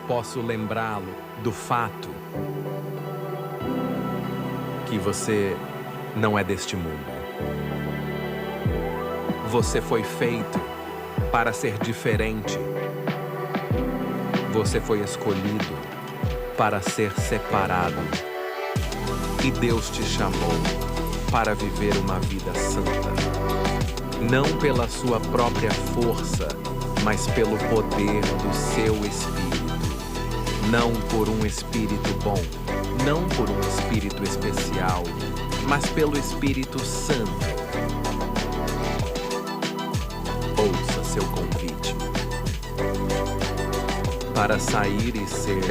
posso lembrá-lo do fato que você não é deste mundo. Você foi feito para ser diferente. Você foi escolhido para ser separado. E Deus te chamou para viver uma vida santa. Não pela sua própria força, mas pelo poder do seu Espírito. Não por um Espírito bom, não por um Espírito especial, mas pelo Espírito Santo. Ouça seu convite para sair e ser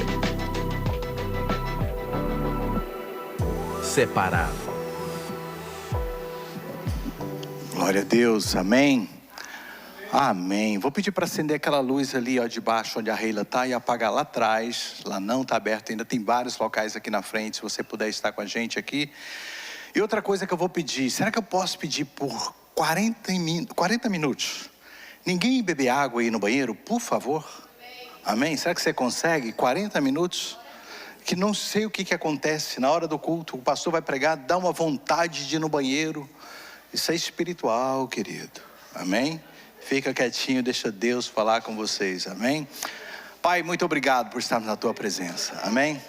separado. Glória a Deus, amém? Amém. Vou pedir para acender aquela luz ali, ó, de baixo, onde a Reila está, e apagar lá atrás. Lá não está aberto ainda, tem vários locais aqui na frente, se você puder estar com a gente aqui. E outra coisa que eu vou pedir, será que eu posso pedir por 40 minutos? Ninguém beber água aí no banheiro, por favor? Amém? Será que você consegue? 40 minutos? Que não sei o que acontece na hora do culto, o pastor vai pregar, dá uma vontade de ir no banheiro. Isso é espiritual, querido. Amém? Fica quietinho, deixa Deus falar com vocês, amém? Pai, muito obrigado por estarmos na tua presença, amém?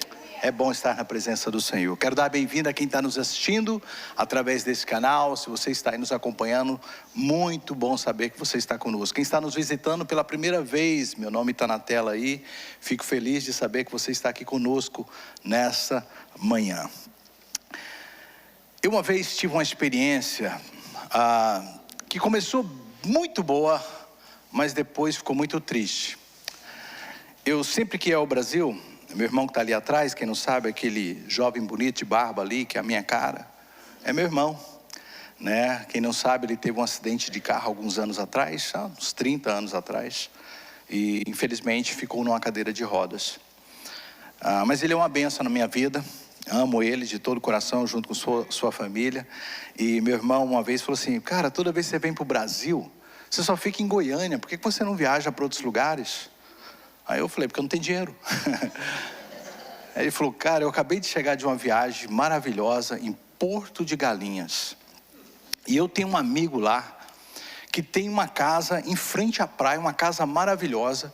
É bom estar na presença do Senhor. Quero dar bem-vinda a quem está nos assistindo através desse canal. Se você está aí nos acompanhando, muito bom saber que você está conosco. Quem está nos visitando pela primeira vez, meu nome está na tela aí. Fico feliz de saber que você está aqui conosco nessa manhã. Eu uma vez tive uma experiência que começou muito boa, mas depois ficou muito triste. Eu sempre que ia ao Brasil, meu irmão que está ali atrás, quem não sabe, aquele jovem bonito de barba ali, que é a minha cara, é meu irmão, né? Quem não sabe, ele teve um acidente de carro alguns anos atrás, uns 30 anos atrás, e infelizmente ficou numa cadeira de rodas. Mas ele é uma bênção na minha vida. Amo ele de todo o coração, junto com sua família. E meu irmão uma vez falou assim: cara, toda vez que você vem para o Brasil, você só fica em Goiânia, por que você não viaja para outros lugares? Aí eu falei: porque eu não tenho dinheiro. Aí ele falou: cara, eu acabei de chegar de uma viagem maravilhosa em Porto de Galinhas. E eu tenho um amigo lá, que tem uma casa em frente à praia, uma casa maravilhosa.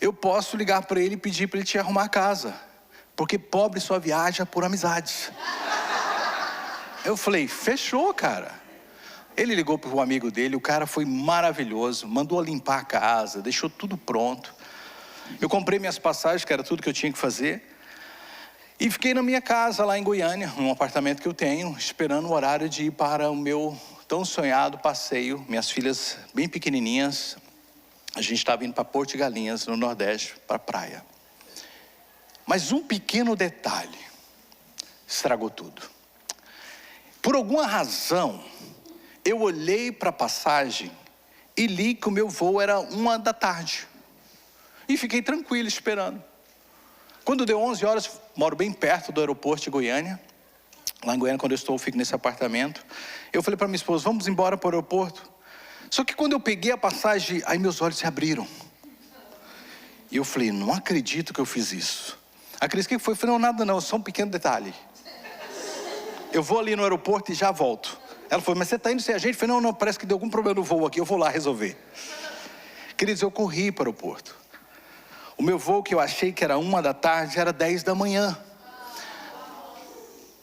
Eu posso ligar para ele e pedir para ele te arrumar a casa. Porque pobre só viaja por amizades. Eu falei: fechou, cara. Ele ligou para o amigo dele, o cara foi maravilhoso, mandou limpar a casa, deixou tudo pronto. Eu comprei minhas passagens, que era tudo que eu tinha que fazer. E fiquei na minha casa lá em Goiânia, num apartamento que eu tenho, esperando o horário de ir para o meu tão sonhado passeio. Minhas filhas bem pequenininhas, a gente estava indo para Porto de Galinhas, no Nordeste, para a praia. Mas um pequeno detalhe estragou tudo. Por alguma razão, eu olhei para a passagem e li que o meu voo era 1h. E fiquei tranquilo esperando. Quando deu 11 horas, moro bem perto do aeroporto de Goiânia. Lá em Goiânia, quando eu estou, eu fico nesse apartamento. Eu falei para minha esposa: vamos embora para o aeroporto. Só que quando eu peguei a passagem, aí meus olhos se abriram. E eu falei: não acredito que eu fiz isso. A Cris, o que foi? Eu falei: não, nada não, só um pequeno detalhe. Eu vou ali no aeroporto e já volto. Ela falou: mas você está indo sem a gente? Eu falei: não, parece que deu algum problema no voo aqui, eu vou lá resolver. Queridos, eu corri para o aeroporto. O meu voo, que eu achei que era 1h, era 10 da manhã.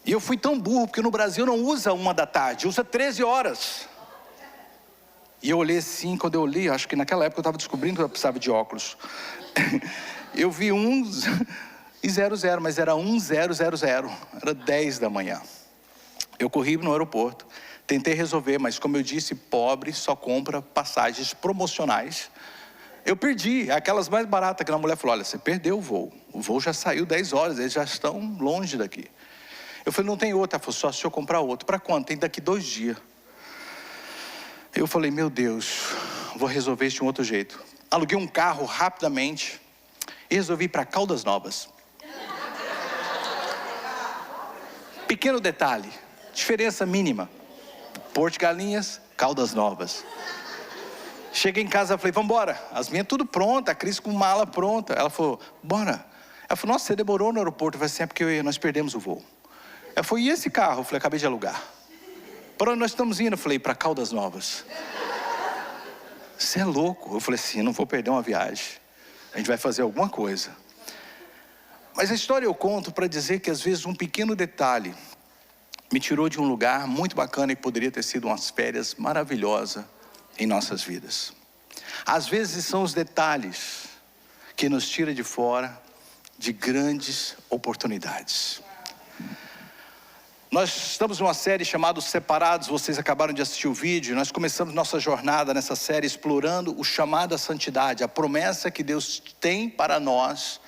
E eu fui tão burro, porque no Brasil não usa 1h, usa 13 horas. E eu olhei assim, quando eu li, acho que naquela época eu estava descobrindo que eu precisava de óculos. Eu vi 1:00, mas era 10:00, era 10 da manhã. Eu corri no aeroporto, tentei resolver, mas como eu disse, pobre só compra passagens promocionais. Eu perdi aquelas mais baratas, que a mulher falou: olha, você perdeu o voo já saiu 10 horas, eles já estão longe daqui. Eu falei: não tem outra. Ela falou: só se eu comprar outro. Para quando? Tem daqui 2 dias. Eu falei: meu Deus, vou resolver isso de um outro jeito. Aluguei um carro rapidamente e resolvi ir para Caldas Novas. Pequeno detalhe, diferença mínima: Porto de Galinhas, Caldas Novas. Cheguei em casa e falei, vamos embora. As minhas tudo pronta, a Cris com mala pronta. Ela falou, bora. Ela falou, nossa, você demorou no aeroporto. Eu falei assim, é porque nós perdemos o voo. Ela falou, e esse carro? Eu falei, acabei de alugar. Para onde nós estamos indo? Eu falei, para Caldas Novas. Você é louco. Eu falei assim, não vou perder uma viagem. A gente vai fazer alguma coisa. Mas a história eu conto para dizer que às vezes um pequeno detalhe me tirou de um lugar muito bacana e poderia ter sido umas férias maravilhosas em nossas vidas. Às vezes são os detalhes que nos tiram de fora de grandes oportunidades. Nós estamos numa série chamada Separados, vocês acabaram de assistir o vídeo. Nós começamos nossa jornada nessa série explorando o chamado à santidade, a promessa que Deus tem para nós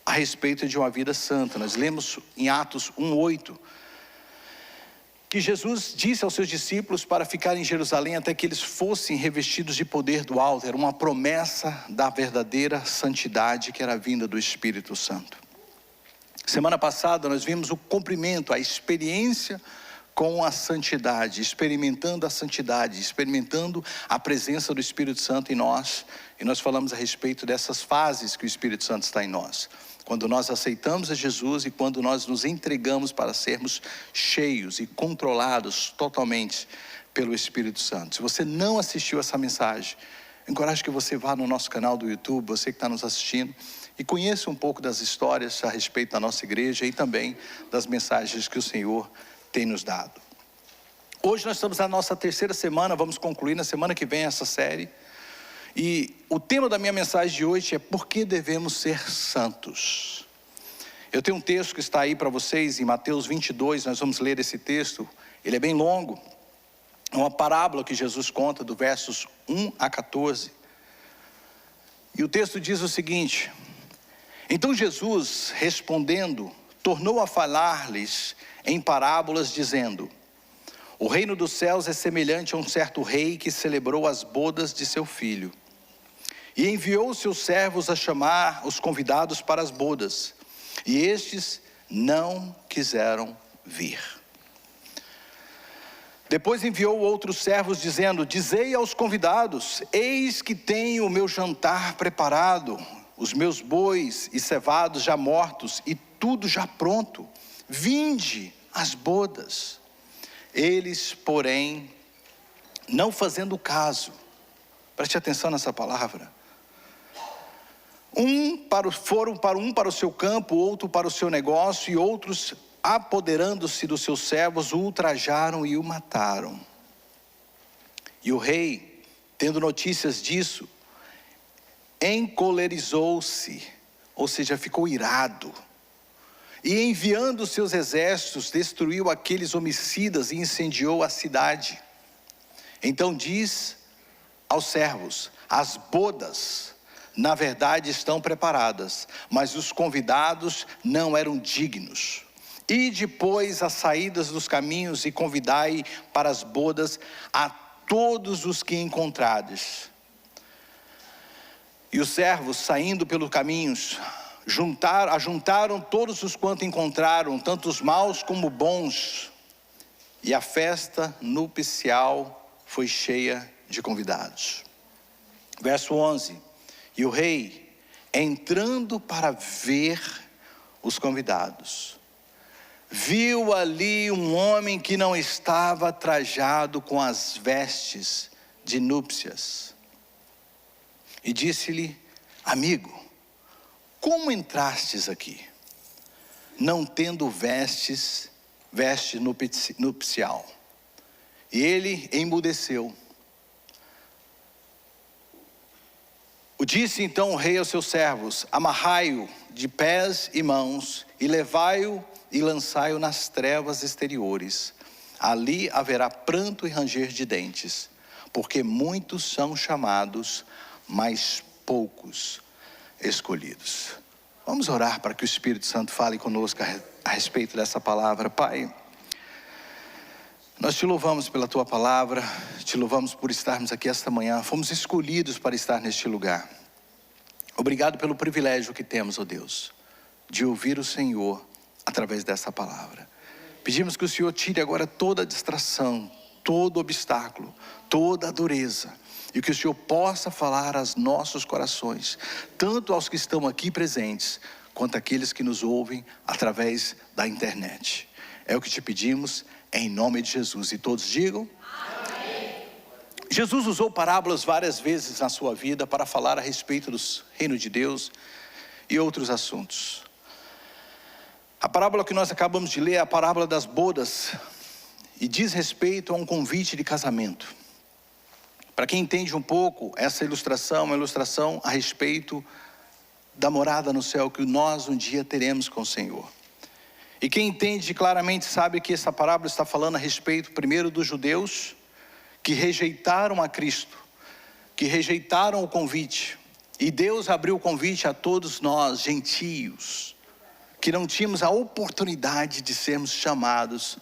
a respeito de uma vida santa. Nós lemos em Atos 1:8 que Jesus disse aos seus discípulos para ficarem em Jerusalém até que eles fossem revestidos de poder do alto. Era uma promessa da verdadeira santidade que era vinda do Espírito Santo. Semana passada nós vimos o cumprimento, a experiência com a santidade, experimentando a santidade, experimentando a presença do Espírito Santo em nós. E nós falamos a respeito dessas fases que o Espírito Santo está em nós. Quando nós aceitamos a Jesus e quando nós nos entregamos para sermos cheios e controlados totalmente pelo Espírito Santo. Se você não assistiu essa mensagem, encorajo que você vá no nosso canal do YouTube, você que está nos assistindo, e conheça um pouco das histórias a respeito da nossa igreja e também das mensagens que o Senhor tem nos dado. Hoje nós estamos na nossa terceira semana, vamos concluir na semana que vem essa série. E o tema da minha mensagem de hoje é por que devemos ser santos. Eu tenho um texto que está aí para vocês em Mateus 22, nós vamos ler esse texto. Ele é bem longo, é uma parábola que Jesus conta do versos 1 a 14. E o texto diz o seguinte: então Jesus, respondendo, tornou a falar-lhes em parábolas, dizendo: o reino dos céus é semelhante a um certo rei que celebrou as bodas de seu filho. E enviou seus servos a chamar os convidados para as bodas. E estes não quiseram vir. Depois enviou outros servos dizendo: dizei aos convidados, eis que tenho o meu jantar preparado, os meus bois e cevados já mortos e tudo já pronto. Vinde às bodas. Eles, porém, não fazendo caso, preste atenção nessa palavra, foram para o seu campo, outro para o seu negócio, e outros, apoderando-se dos seus servos, o ultrajaram e o mataram. E o rei, tendo notícias disso, encolerizou-se, ou seja, ficou irado, e enviando os seus exércitos, destruiu aqueles homicidas e incendiou a cidade. Então diz aos servos: as bodas, na verdade, estão preparadas, mas os convidados não eram dignos. E depois as saídas dos caminhos e convidai para as bodas a todos os que encontrardes. E os servos, saindo pelos caminhos, ajuntaram todos os quanto encontraram, tanto os maus como bons, e a festa nupcial foi cheia de convidados. Verso 11: e o rei, entrando para ver os convidados, viu ali um homem que não estava trajado com as vestes de núpcias, e disse-lhe: amigo, como entrastes aqui, não tendo veste nupcial? E ele emudeceu. Disse então o rei aos seus servos: amarrai-o de pés e mãos, e levai-o e lançai-o nas trevas exteriores. Ali haverá pranto e ranger de dentes, porque muitos são chamados, mas poucos escolhidos. Vamos orar para que o Espírito Santo fale conosco a respeito dessa palavra. Pai, nós te louvamos pela tua palavra, te louvamos por estarmos aqui esta manhã, fomos escolhidos para estar neste lugar. Obrigado pelo privilégio que temos, ó Deus, de ouvir o Senhor através dessa palavra. Pedimos que o Senhor tire agora toda a distração, todo obstáculo, toda a dureza, E que o Senhor possa falar aos nossos corações, tanto aos que estão aqui presentes, quanto àqueles que nos ouvem através da internet. É o que te pedimos, em nome de Jesus. E todos digam: amém. Jesus usou parábolas várias vezes na sua vida para falar a respeito do reino de Deus e outros assuntos. A parábola que nós acabamos de ler é a parábola das bodas e diz respeito a um convite de casamento. Para quem entende um pouco, essa ilustração é uma ilustração a respeito da morada no céu que nós um dia teremos com o Senhor. E quem entende claramente sabe que essa parábola está falando a respeito primeiro dos judeus que rejeitaram a Cristo, que rejeitaram o convite. E Deus abriu o convite a todos nós, gentios, que não tínhamos a oportunidade de sermos chamados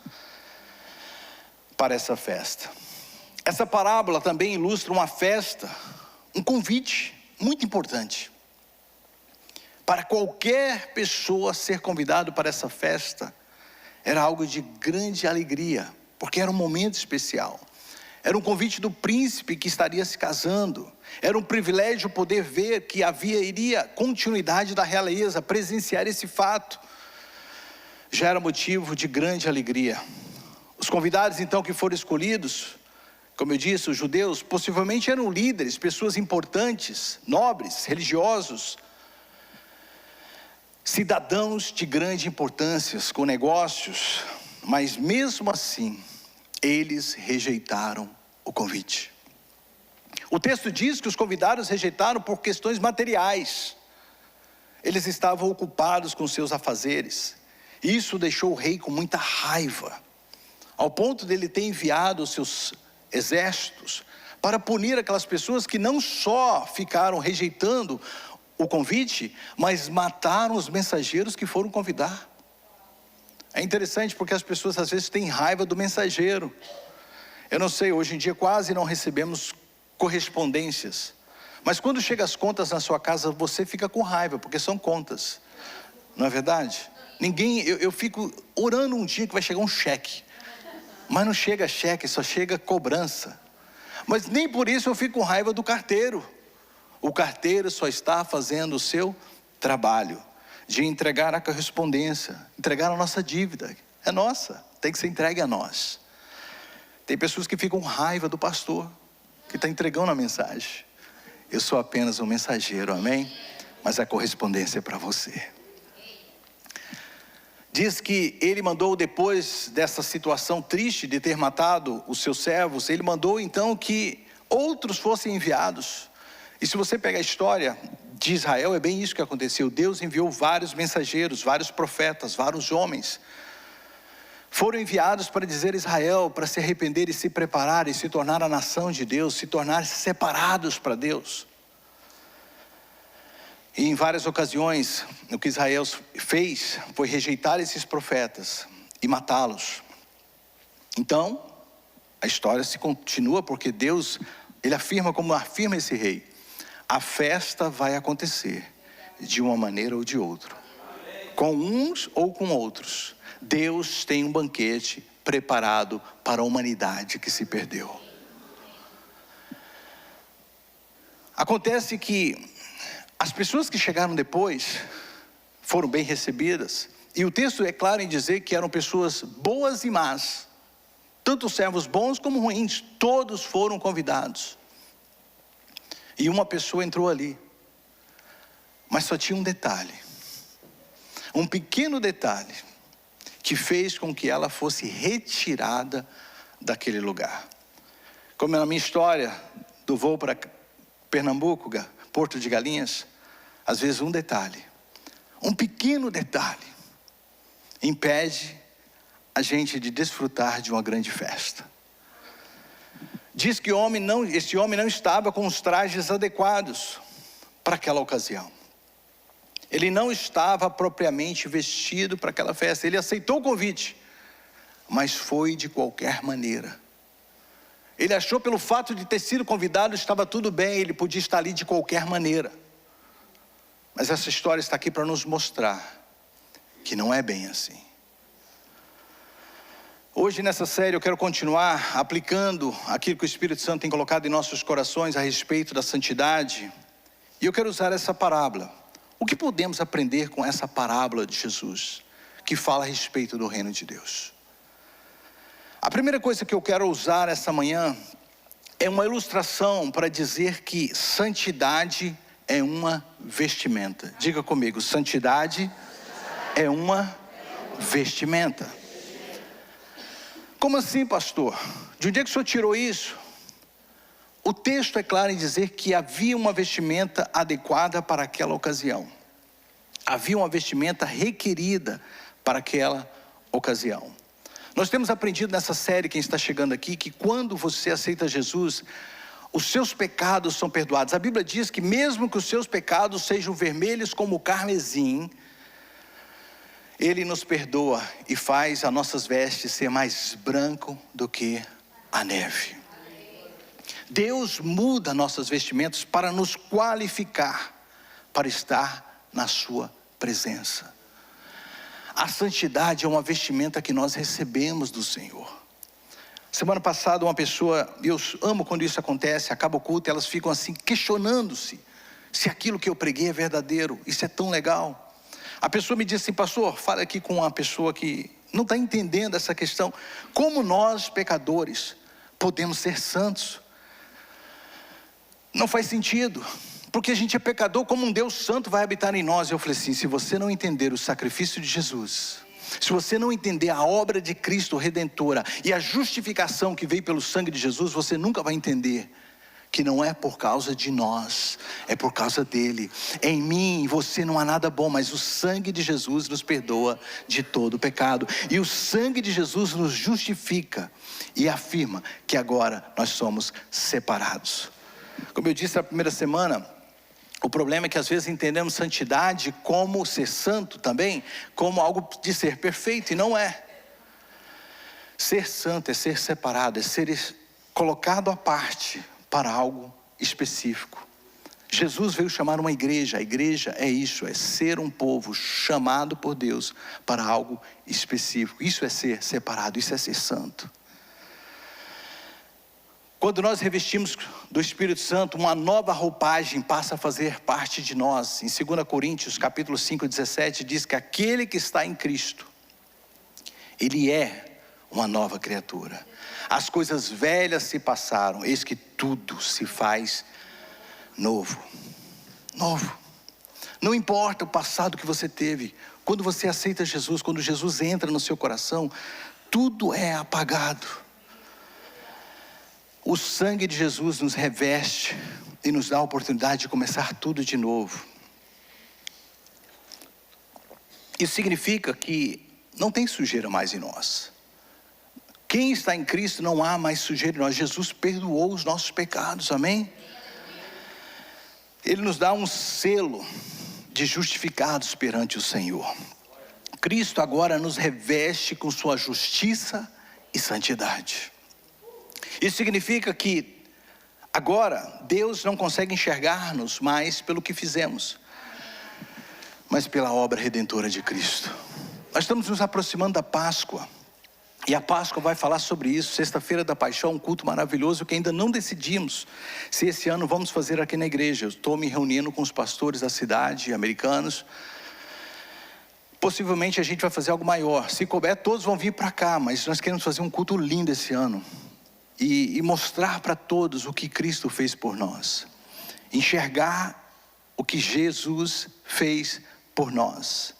para essa festa. Essa parábola também ilustra uma festa, um convite muito importante. Para qualquer pessoa ser convidado para essa festa, era algo de grande alegria, porque era um momento especial. Era um convite do príncipe que estaria se casando. Era um privilégio poder ver que iria continuidade da realeza, presenciar esse fato. Já era motivo de grande alegria. Os convidados então que foram escolhidos, como eu disse, os judeus possivelmente eram líderes, pessoas importantes, nobres, religiosos, cidadãos de grande importância, com negócios, mas mesmo assim, eles rejeitaram o convite. O texto diz que os convidados rejeitaram por questões materiais. Eles estavam ocupados com seus afazeres. Isso deixou o rei com muita raiva, ao ponto dele ter enviado os seus exércitos para punir aquelas pessoas que não só ficaram rejeitando o convite, mas mataram os mensageiros que foram convidar. É interessante porque as pessoas às vezes têm raiva do mensageiro. Eu não sei, hoje em dia quase não recebemos correspondências, mas quando chegam as contas na sua casa, você fica com raiva, porque são contas, não é verdade? Eu fico orando um dia que vai chegar um cheque, mas não chega cheque, só chega cobrança. Mas nem por isso eu fico com raiva do carteiro. O carteiro só está fazendo o seu trabalho de entregar a correspondência, entregar a nossa dívida. É nossa, tem que ser entregue a nós. Tem pessoas que ficam com raiva do pastor, que está entregando a mensagem. Eu sou apenas um mensageiro, amém? Mas a correspondência é para você. Diz que ele mandou, depois dessa situação triste de ter matado os seus servos, ele mandou então que outros fossem enviados. E se você pegar a história de Israel, é bem isso que aconteceu. Deus enviou vários mensageiros, vários profetas, vários homens. Foram enviados para dizer a Israel, para se arrepender e se preparar e se tornar a nação de Deus, se tornar separados para Deus. E em várias ocasiões, o que Israel fez foi rejeitar esses profetas e matá-los. Então, a história se continua porque Deus, ele afirma como afirma esse rei: a festa vai acontecer de uma maneira ou de outra, com uns ou com outros. Deus tem um banquete preparado para a humanidade que se perdeu. Acontece que as pessoas que chegaram depois foram bem recebidas, e o texto é claro em dizer que eram pessoas boas e más, tanto servos bons como ruins, todos foram convidados. E uma pessoa entrou ali, mas só tinha um detalhe, um pequeno detalhe, que fez com que ela fosse retirada daquele lugar. Como na minha história do voo para Pernambuco, Porto de Galinhas, às vezes um detalhe, um pequeno detalhe, impede a gente de desfrutar de uma grande festa. Diz que esse homem não estava com os trajes adequados para aquela ocasião. Ele não estava propriamente vestido para aquela festa. Ele aceitou o convite, mas foi de qualquer maneira. Ele achou, pelo fato de ter sido convidado, estava tudo bem, ele podia estar ali de qualquer maneira. Mas essa história está aqui para nos mostrar que não é bem assim. Hoje nessa série eu quero continuar aplicando aquilo que o Espírito Santo tem colocado em nossos corações a respeito da santidade. E eu quero usar essa parábola. O que podemos aprender com essa parábola de Jesus, que fala a respeito do reino de Deus? A primeira coisa que eu quero usar essa manhã é uma ilustração para dizer que santidade é uma vestimenta. Diga comigo, santidade é uma vestimenta. Como assim, pastor? De onde é que o senhor tirou isso? O texto é claro em dizer que havia uma vestimenta adequada para aquela ocasião. Havia uma vestimenta requerida para aquela ocasião. Nós temos aprendido nessa série, quem está chegando aqui, que quando você aceita Jesus, os seus pecados são perdoados. A Bíblia diz que mesmo que os seus pecados sejam vermelhos como o carmesim, Ele nos perdoa e faz as nossas vestes ser mais branco do que a neve. Deus muda nossas vestimentas para nos qualificar para estar na sua presença. A santidade é uma vestimenta que nós recebemos do Senhor. Semana passada uma pessoa, eu amo quando isso acontece, acaba o culto e elas ficam assim questionando-se se aquilo que eu preguei é verdadeiro. Isso é tão legal. A pessoa me disse assim, pastor, fala aqui com uma pessoa que não está entendendo essa questão. Como nós, pecadores, podemos ser santos? Não faz sentido, porque a gente é pecador, como um Deus santo vai habitar em nós. Eu falei assim, se você não entender o sacrifício de Jesus, se você não entender a obra de Cristo redentora e a justificação que veio pelo sangue de Jesus, você nunca vai entender que não é por causa de nós, é por causa dele. Em mim, em você não há nada bom, mas o sangue de Jesus nos perdoa de todo o pecado. E o sangue de Jesus nos justifica e afirma que agora nós somos separados. Como eu disse na primeira semana, o problema é que às vezes entendemos santidade como ser santo também, como algo de ser perfeito, e não é. Ser santo é ser separado, é ser colocado à parte para algo específico. Jesus veio chamar uma igreja. A igreja é isso, é ser um povo chamado por Deus para algo específico. Isso é ser separado, isso é ser santo. Quando nós revestimos do Espírito Santo, uma nova roupagem passa a fazer parte de nós. Em 2 Coríntios capítulo 5, 17 diz que aquele que está em Cristo, ele é uma nova criatura. As coisas velhas se passaram, eis que tudo se faz novo. Novo. Não importa o passado que você teve, quando você aceita Jesus, quando Jesus entra no seu coração, tudo é apagado. O sangue de Jesus nos reveste e nos dá a oportunidade de começar tudo de novo. Isso significa que não tem sujeira mais em nós. Quem está em Cristo não há mais sujeira em nós. Jesus perdoou os nossos pecados, amém? Ele nos dá um selo de justificados perante o Senhor. Cristo agora nos reveste com sua justiça e santidade. Isso significa que agora Deus não consegue enxergar-nos mais pelo que fizemos, mas pela obra redentora de Cristo. Nós estamos nos aproximando da Páscoa. E a Páscoa vai falar sobre isso. Sexta-feira da Paixão, um culto maravilhoso que ainda não decidimos se esse ano vamos fazer aqui na igreja. Eu estou me reunindo com os pastores da cidade, americanos. Possivelmente a gente vai fazer algo maior. Se couber, todos vão vir para cá, mas nós queremos fazer um culto lindo esse ano. E mostrar para todos o que Cristo fez por nós. Enxergar o que Jesus fez por nós.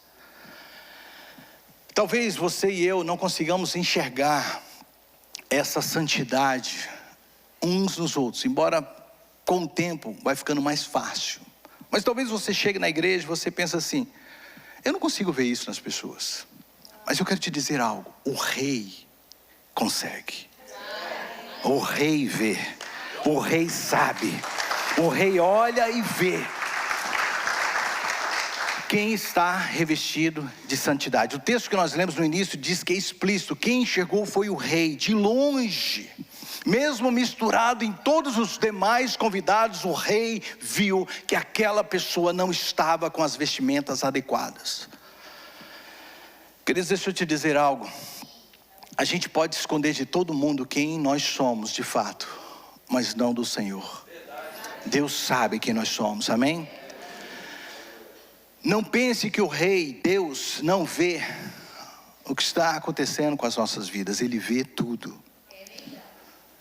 Talvez você e eu não consigamos enxergar essa santidade uns nos outros, embora com o tempo vai ficando mais fácil. Mas talvez você chegue na igreja e você pensa assim, eu não consigo ver isso nas pessoas. Mas eu quero te dizer algo, o rei consegue. O rei vê, o rei sabe, o rei olha e vê. Quem está revestido de santidade? O texto que nós lemos no início diz que é explícito. Quem enxergou foi o rei, de longe. Mesmo misturado em todos os demais convidados, o rei viu que aquela pessoa não estava com as vestimentas adequadas. Queridos, deixa eu te dizer algo. A gente pode esconder de todo mundo quem nós somos de fato, mas não do Senhor. Deus sabe quem nós somos, amém? Não pense que o Rei, Deus, não vê o que está acontecendo com as nossas vidas. Ele vê tudo.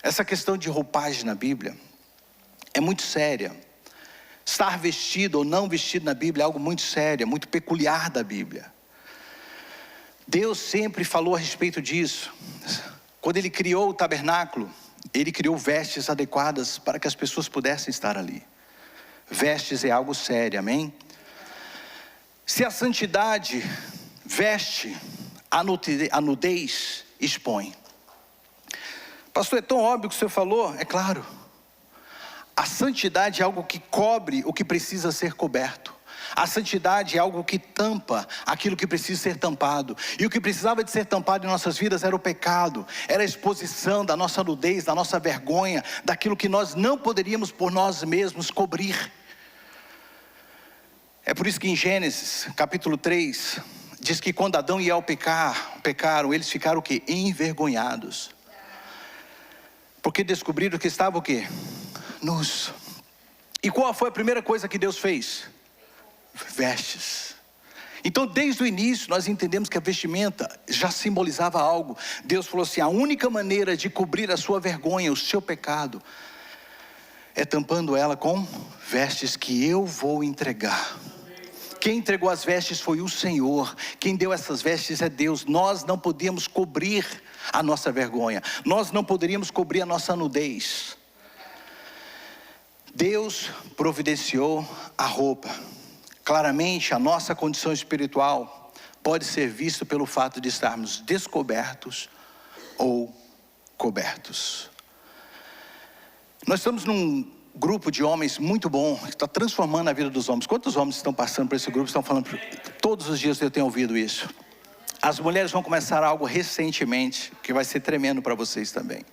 Essa questão de roupagem na Bíblia é muito séria. Estar vestido ou não vestido na Bíblia é algo muito sério, muito peculiar da Bíblia. Deus sempre falou a respeito disso. Quando Ele criou o tabernáculo, Ele criou vestes adequadas para que as pessoas pudessem estar ali. Vestes é algo sério, amém? Se a santidade veste, a nudez expõe. Pastor, é tão óbvio o que o senhor falou? É claro. A santidade é algo que cobre o que precisa ser coberto. A santidade é algo que tampa aquilo que precisa ser tampado. E o que precisava de ser tampado em nossas vidas era o pecado. Era a exposição da nossa nudez, da nossa vergonha, daquilo que nós não poderíamos por nós mesmos cobrir. É por isso que em Gênesis, capítulo 3, diz que quando Adão e Eva pecaram, eles ficaram o quê? Envergonhados. Porque descobriram que estavam o quê? Nus. E qual foi a primeira coisa que Deus fez? Vestes. Então desde o início nós entendemos que a vestimenta já simbolizava algo. Deus falou assim, a única maneira de cobrir a sua vergonha, o seu pecado, é tampando ela com vestes que eu vou entregar. Quem entregou as vestes foi o Senhor. Quem deu essas vestes é Deus. Nós não podíamos cobrir a nossa vergonha. Nós não poderíamos cobrir a nossa nudez. Deus providenciou a roupa. Claramente a nossa condição espiritual pode ser vista pelo fato de estarmos descobertos ou cobertos. Nós estamos num grupo de homens muito bom, que está transformando a vida dos homens. Quantos homens estão passando por esse grupo, estão falando, todos os dias eu tenho ouvido isso. As mulheres vão começar algo recentemente, que vai ser tremendo para vocês também.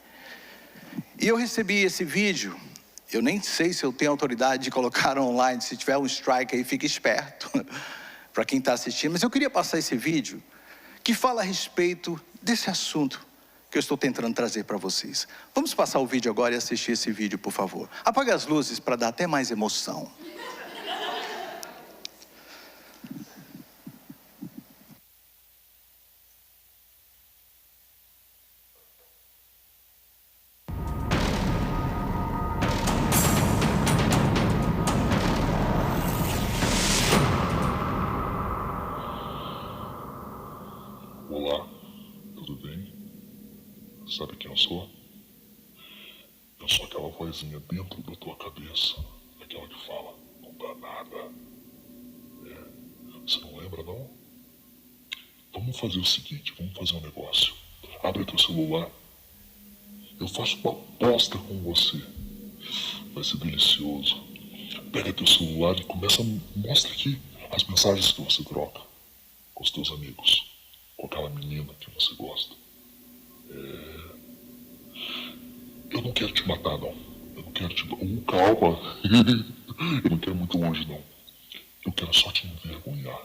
E eu recebi esse vídeo, eu nem sei se eu tenho autoridade de colocar online, se tiver um strike aí, fique esperto, para quem está assistindo. Mas eu queria passar esse vídeo, que fala a respeito desse assunto, que eu estou tentando trazer para vocês. Vamos passar o vídeo agora e assistir esse vídeo, por favor. Apaga as luzes para dar até mais emoção. Olá, tudo bem? Sabe quem eu sou? Eu sou aquela vozinha dentro da tua cabeça, aquela que fala, não dá nada. Você não lembra, não? Vamos fazer o seguinte, vamos fazer um negócio. Abre teu celular. Eu faço uma aposta com você. Vai ser delicioso. Pega teu celular e mostra aqui as mensagens que você troca com os teus amigos, com aquela menina que você gosta. Eu não quero te matar, não. Eu não quero te... calma. Eu não quero muito longe, não. Eu quero só te envergonhar.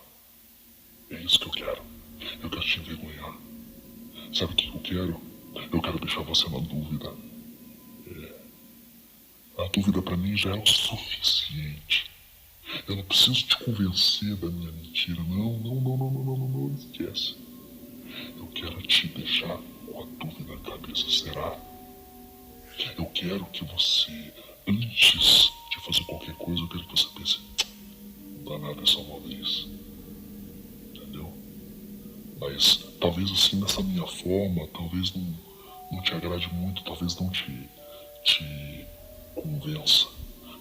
É isso que eu quero. Eu quero te envergonhar. Sabe o que eu quero? Eu quero deixar você na dúvida. A dúvida pra mim já é o suficiente. Eu não preciso te convencer da minha mentira. Não, esquece. Eu quero te deixar com a dúvida na cabeça. Será? Eu quero que você, antes de fazer qualquer coisa, eu quero que você pense, não dá nada essa uma vez. Entendeu? Mas talvez assim, dessa minha forma, talvez não te agrade muito, talvez não te convença.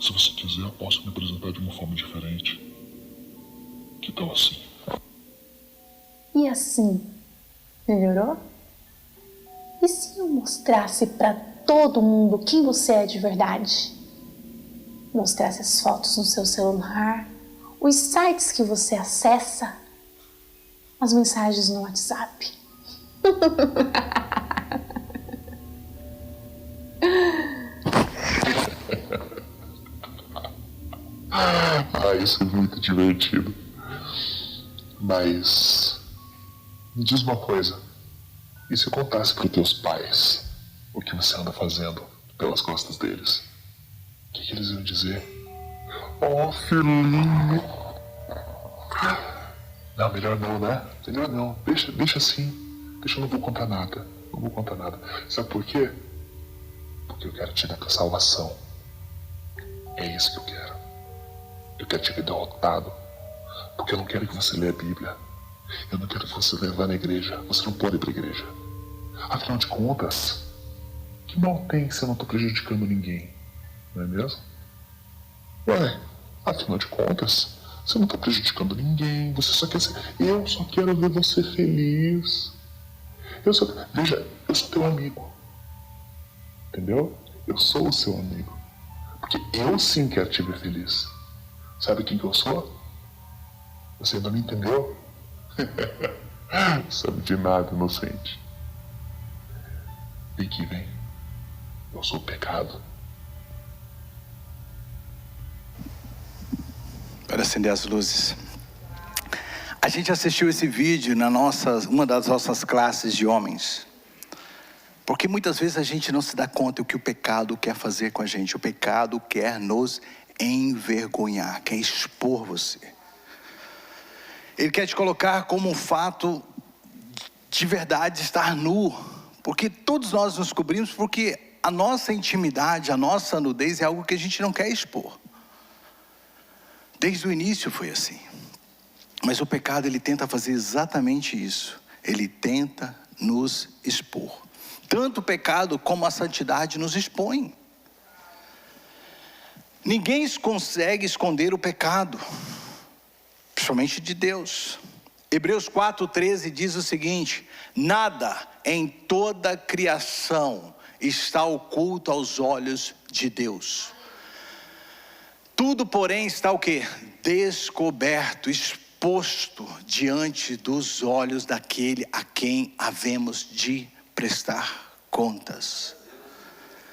Se você quiser, eu posso me apresentar de uma forma diferente. Que tal assim? E assim, melhorou? E se eu mostrasse pra todo mundo quem você é de verdade? Mostrasse as fotos no seu celular, os sites que você acessa, as mensagens no WhatsApp. Isso é muito divertido. Mas me diz uma coisa. E se eu contasse para os teus pais o que você anda fazendo pelas costas deles? O que eles iam dizer? Oh, filhinho. Não, melhor não, né? Melhor não. Deixa assim. Deixa, eu não vou contar nada. Não vou contar nada. Sabe por quê? Porque eu quero te dar a salvação. É isso que eu quero. Eu quero te ver derrotado. Porque eu não quero que você leia a Bíblia. Eu não quero que você vá na igreja. Você não pode ir para a igreja. Afinal de contas, que mal tem se eu não estou prejudicando ninguém? Não é mesmo? Ué, afinal de contas, você não está prejudicando ninguém. Você só quer ser... Eu só quero ver você feliz. Veja, eu sou teu amigo. Entendeu? Eu sou o seu amigo. Porque eu sim quero te ver feliz. Sabe quem que eu sou? Você ainda não entendeu? Sabe de nada, inocente. Vem aqui, vem. Eu sou o pecado. Para acender as luzes. A gente assistiu esse vídeo na uma das nossas classes de homens. Porque muitas vezes a gente não se dá conta do que o pecado quer fazer com a gente. O pecado quer nos envergonhar, quer expor você. Ele quer te colocar como um fato de verdade estar nu. Porque todos nós nos cobrimos porque a nossa intimidade, a nossa nudez é algo que a gente não quer expor. Desde o início foi assim. Mas o pecado, ele tenta fazer exatamente isso. Ele tenta nos expor. Tanto o pecado como a santidade nos expõem. Ninguém consegue esconder o pecado, principalmente de Deus. Hebreus 4:13 diz o seguinte: nada em toda a criação está oculto aos olhos de Deus. Tudo, porém, está o quê? Descoberto, exposto diante dos olhos daquele a quem havemos de prestar contas.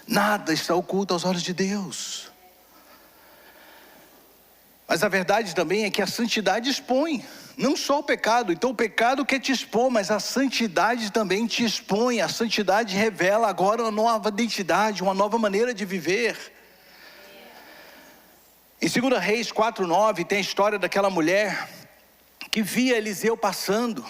Nada está oculto aos olhos de Deus. Mas a verdade também é que a santidade expõe, não só o pecado. Então o pecado quer te expor, mas a santidade também te expõe. A santidade revela agora uma nova identidade, uma nova maneira de viver. Em 2 Reis 4:9 tem a história daquela mulher que via Eliseu passando.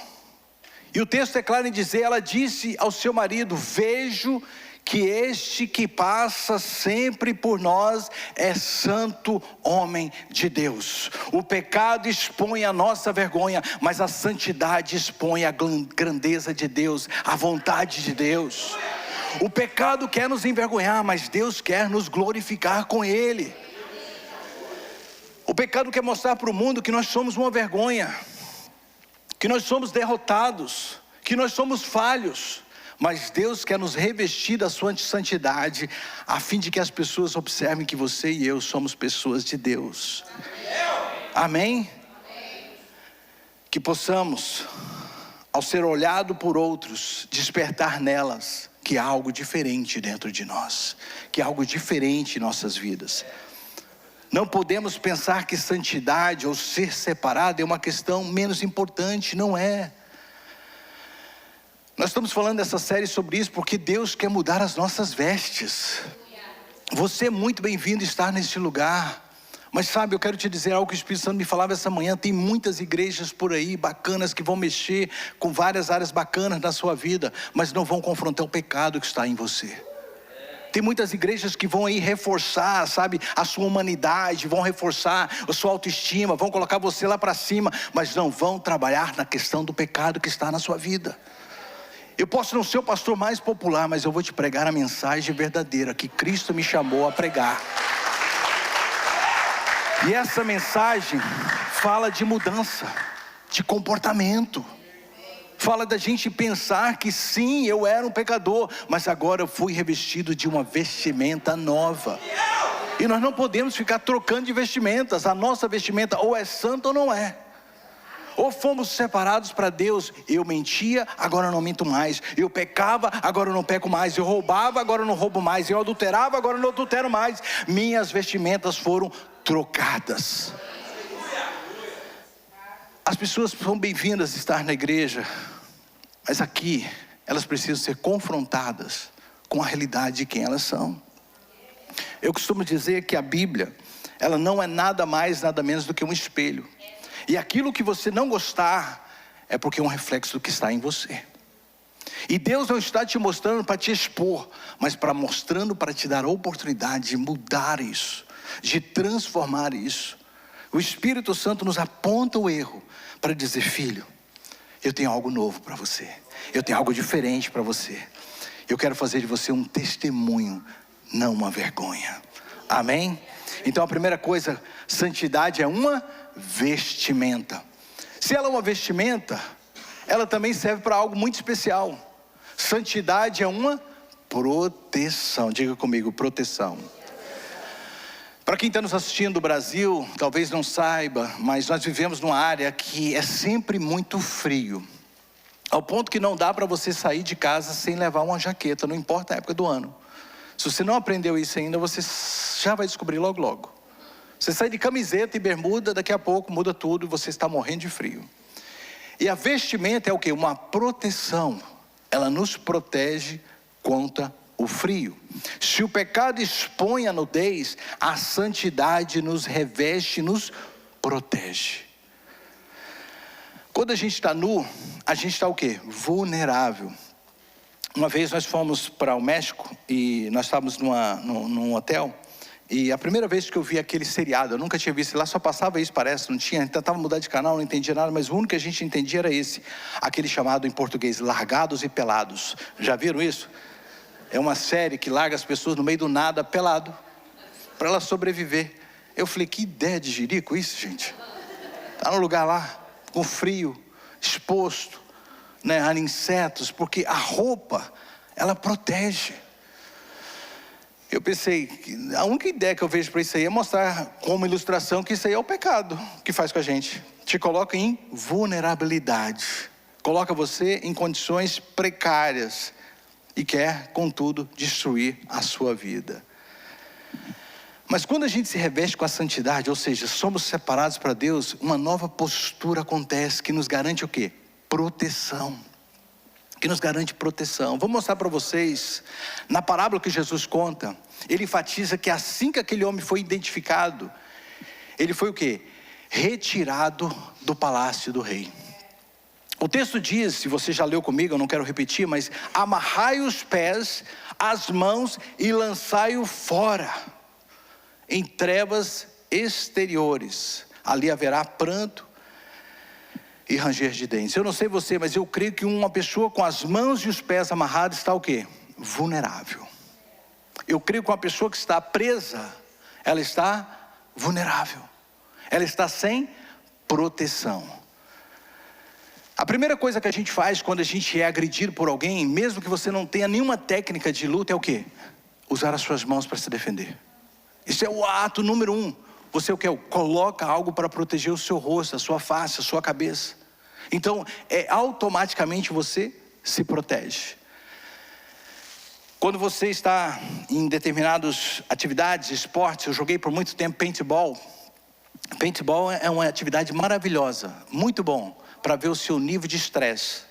E o texto é claro em dizer, ela disse ao seu marido: vejo que este que passa sempre por nós é santo homem de Deus. O pecado expõe a nossa vergonha, mas a santidade expõe a grandeza de Deus, a vontade de Deus. O pecado quer nos envergonhar, mas Deus quer nos glorificar com Ele. O pecado quer mostrar para o mundo que nós somos uma vergonha, que nós somos derrotados, que nós somos falhos. Mas Deus quer nos revestir da sua santidade, a fim de que as pessoas observem que você e eu somos pessoas de Deus. Amém? Que possamos, ao ser olhado por outros, despertar nelas que há algo diferente dentro de nós, que há algo diferente em nossas vidas. Não podemos pensar que santidade ou ser separado é uma questão menos importante, não é. Nós estamos falando dessa série sobre isso porque Deus quer mudar as nossas vestes. Você é muito bem-vindo a estar neste lugar. Mas sabe, eu quero te dizer algo que o Espírito Santo me falava essa manhã. Tem muitas igrejas por aí, bacanas, que vão mexer com várias áreas bacanas na sua vida, mas não vão confrontar o pecado que está em você. Tem muitas igrejas que vão aí reforçar, sabe, a sua humanidade, vão reforçar a sua autoestima, vão colocar você lá para cima, mas não vão trabalhar na questão do pecado que está na sua vida. Eu posso não ser o pastor mais popular, mas eu vou te pregar a mensagem verdadeira que Cristo me chamou a pregar. E essa mensagem fala de mudança, de comportamento. Fala da gente pensar que sim, eu era um pecador, mas agora eu fui revestido de uma vestimenta nova. E nós não podemos ficar trocando de vestimentas. A nossa vestimenta ou é santa ou não é. Ou fomos separados para Deus. Eu mentia, agora eu não minto mais. Eu pecava, agora eu não peco mais. Eu roubava, agora eu não roubo mais. Eu adulterava, agora eu não adultero mais. Minhas vestimentas foram trocadas. As pessoas são bem-vindas a estar na igreja, mas aqui elas precisam ser confrontadas com a realidade de quem elas são. Eu costumo dizer que a Bíblia, ela não é nada mais, nada menos do que um espelho. E aquilo que você não gostar, é porque é um reflexo do que está em você. E Deus não está te mostrando para te expor, mas mostrando para te dar a oportunidade de mudar isso, de transformar isso. O Espírito Santo nos aponta o erro para dizer: filho, eu tenho algo novo para você. Eu tenho algo diferente para você. Eu quero fazer de você um testemunho, não uma vergonha. Amém? Então a primeira coisa, santidade é uma vestimenta. Se ela é uma vestimenta, ela também serve para algo muito especial. Santidade é uma proteção. Diga comigo, proteção. Para quem está nos assistindo do Brasil, talvez não saiba, mas nós vivemos numa área que é sempre muito frio. Ao ponto que não dá para você sair de casa sem levar uma jaqueta, não importa a época do ano. Se você não aprendeu isso ainda, você já vai descobrir logo logo. Você sai de camiseta e bermuda, daqui a pouco muda tudo e você está morrendo de frio. E a vestimenta é o quê? Uma proteção. Ela nos protege contra o frio. Se o pecado expõe a nudez, a santidade nos reveste, nos protege. Quando a gente está nu, a gente está o quê? Vulnerável. Uma vez nós fomos para o México e nós estávamos num hotel. E a primeira vez que eu vi aquele seriado, eu nunca tinha visto, lá só passava isso, parece, não tinha, tentava mudar de canal, não entendia nada, mas o único que a gente entendia era esse, aquele chamado em português, Largados e Pelados. Já viram isso? É uma série que larga as pessoas no meio do nada, pelado, para elas sobreviver. Eu falei, que ideia de jirico isso, gente? Tá no lugar lá, com frio, exposto, né, a insetos, porque a roupa, ela protege. Eu pensei, a única ideia que eu vejo para isso aí é mostrar como ilustração que isso aí é o pecado que faz com a gente. Te coloca em vulnerabilidade. Coloca você em condições precárias. E quer, contudo, destruir a sua vida. Mas quando a gente se reveste com a santidade, ou seja, somos separados para Deus, uma nova postura acontece que nos garante o quê? Proteção. Que nos garante proteção. Vou mostrar para vocês, na parábola que Jesus conta, ele enfatiza que assim que aquele homem foi identificado, ele foi o quê? Retirado do palácio do rei. O texto diz, se você já leu comigo, eu não quero repetir, mas amarrai os pés, as mãos e lançai-o fora, em trevas exteriores. Ali haverá pranto e ranger de dentes. Eu não sei você, mas eu creio que uma pessoa com as mãos e os pés amarrados está o quê? Vulnerável. Eu creio que uma pessoa que está presa, ela está vulnerável. Ela está sem proteção. A primeira coisa que a gente faz quando a gente é agredido por alguém, mesmo que você não tenha nenhuma técnica de luta, é o quê? Usar as suas mãos para se defender. Isso é o ato número 1. Você o quê? Coloca algo para proteger o seu rosto, a sua face, a sua cabeça. Então, automaticamente você se protege. Quando você está em determinadas atividades, esportes, eu joguei por muito tempo paintball. Paintball é uma atividade maravilhosa, muito bom, para ver o seu nível de estresse,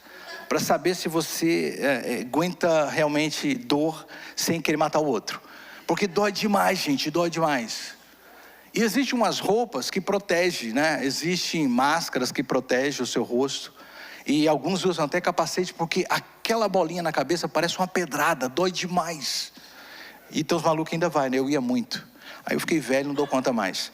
para saber se você aguenta realmente dor sem querer matar o outro. Porque dói demais, gente, dói demais. E existem umas roupas que protegem, né? Existem máscaras que protegem o seu rosto. E alguns usam até capacete, porque aquela bolinha na cabeça parece uma pedrada, dói demais. Então os malucos ainda vai, né? Eu ia muito. Aí eu fiquei velho, não dou conta mais.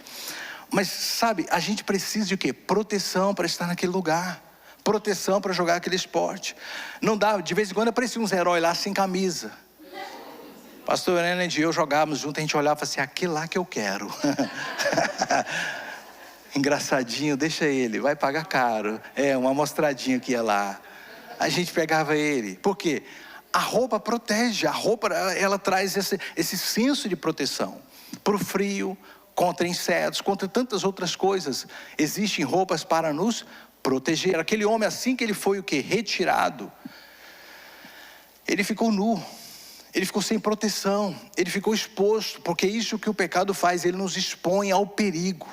Mas sabe, a gente precisa de quê? Proteção para estar naquele lugar. Proteção para jogar aquele esporte. Não dá, de vez em quando apareciam uns heróis lá sem camisa. Pastor Renan e eu jogávamos junto, a gente olhava e falava assim, aquele lá que eu quero. Engraçadinho, deixa ele, vai pagar caro. Uma amostradinha que ia lá. A gente pegava ele. Por quê? A roupa protege, a roupa ela traz esse senso de proteção. Para o frio, contra insetos, contra tantas outras coisas. Existem roupas para nos proteger. Aquele homem, assim que ele foi o quê? Retirado, ele ficou nu. Ele ficou sem proteção. Ele ficou exposto. Porque é isso que o pecado faz. Ele nos expõe ao perigo.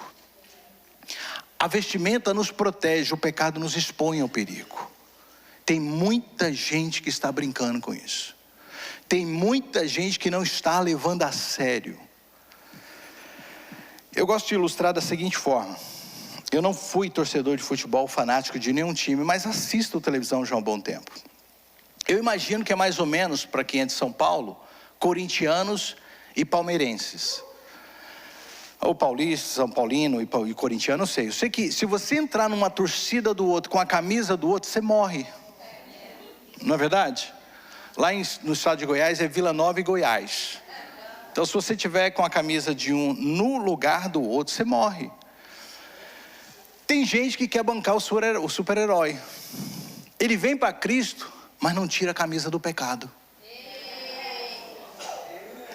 A vestimenta nos protege. O pecado nos expõe ao perigo. Tem muita gente que está brincando com isso. Tem muita gente que não está levando a sério. Eu gosto de ilustrar da seguinte forma. Eu não fui torcedor de futebol fanático de nenhum time, mas assisto televisão já há um bom tempo. Eu imagino que é mais ou menos, para quem é de São Paulo, corintianos e palmeirenses. Ou paulista, São Paulino e corintiano, não sei. Eu sei que se você entrar numa torcida do outro, com a camisa do outro, você morre. Não é verdade? Lá no estado de Goiás é Vila Nova e Goiás. Então se você tiver com a camisa de um no lugar do outro, você morre. Tem gente que quer bancar o super-herói. Ele vem para Cristo, mas não tira a camisa do pecado.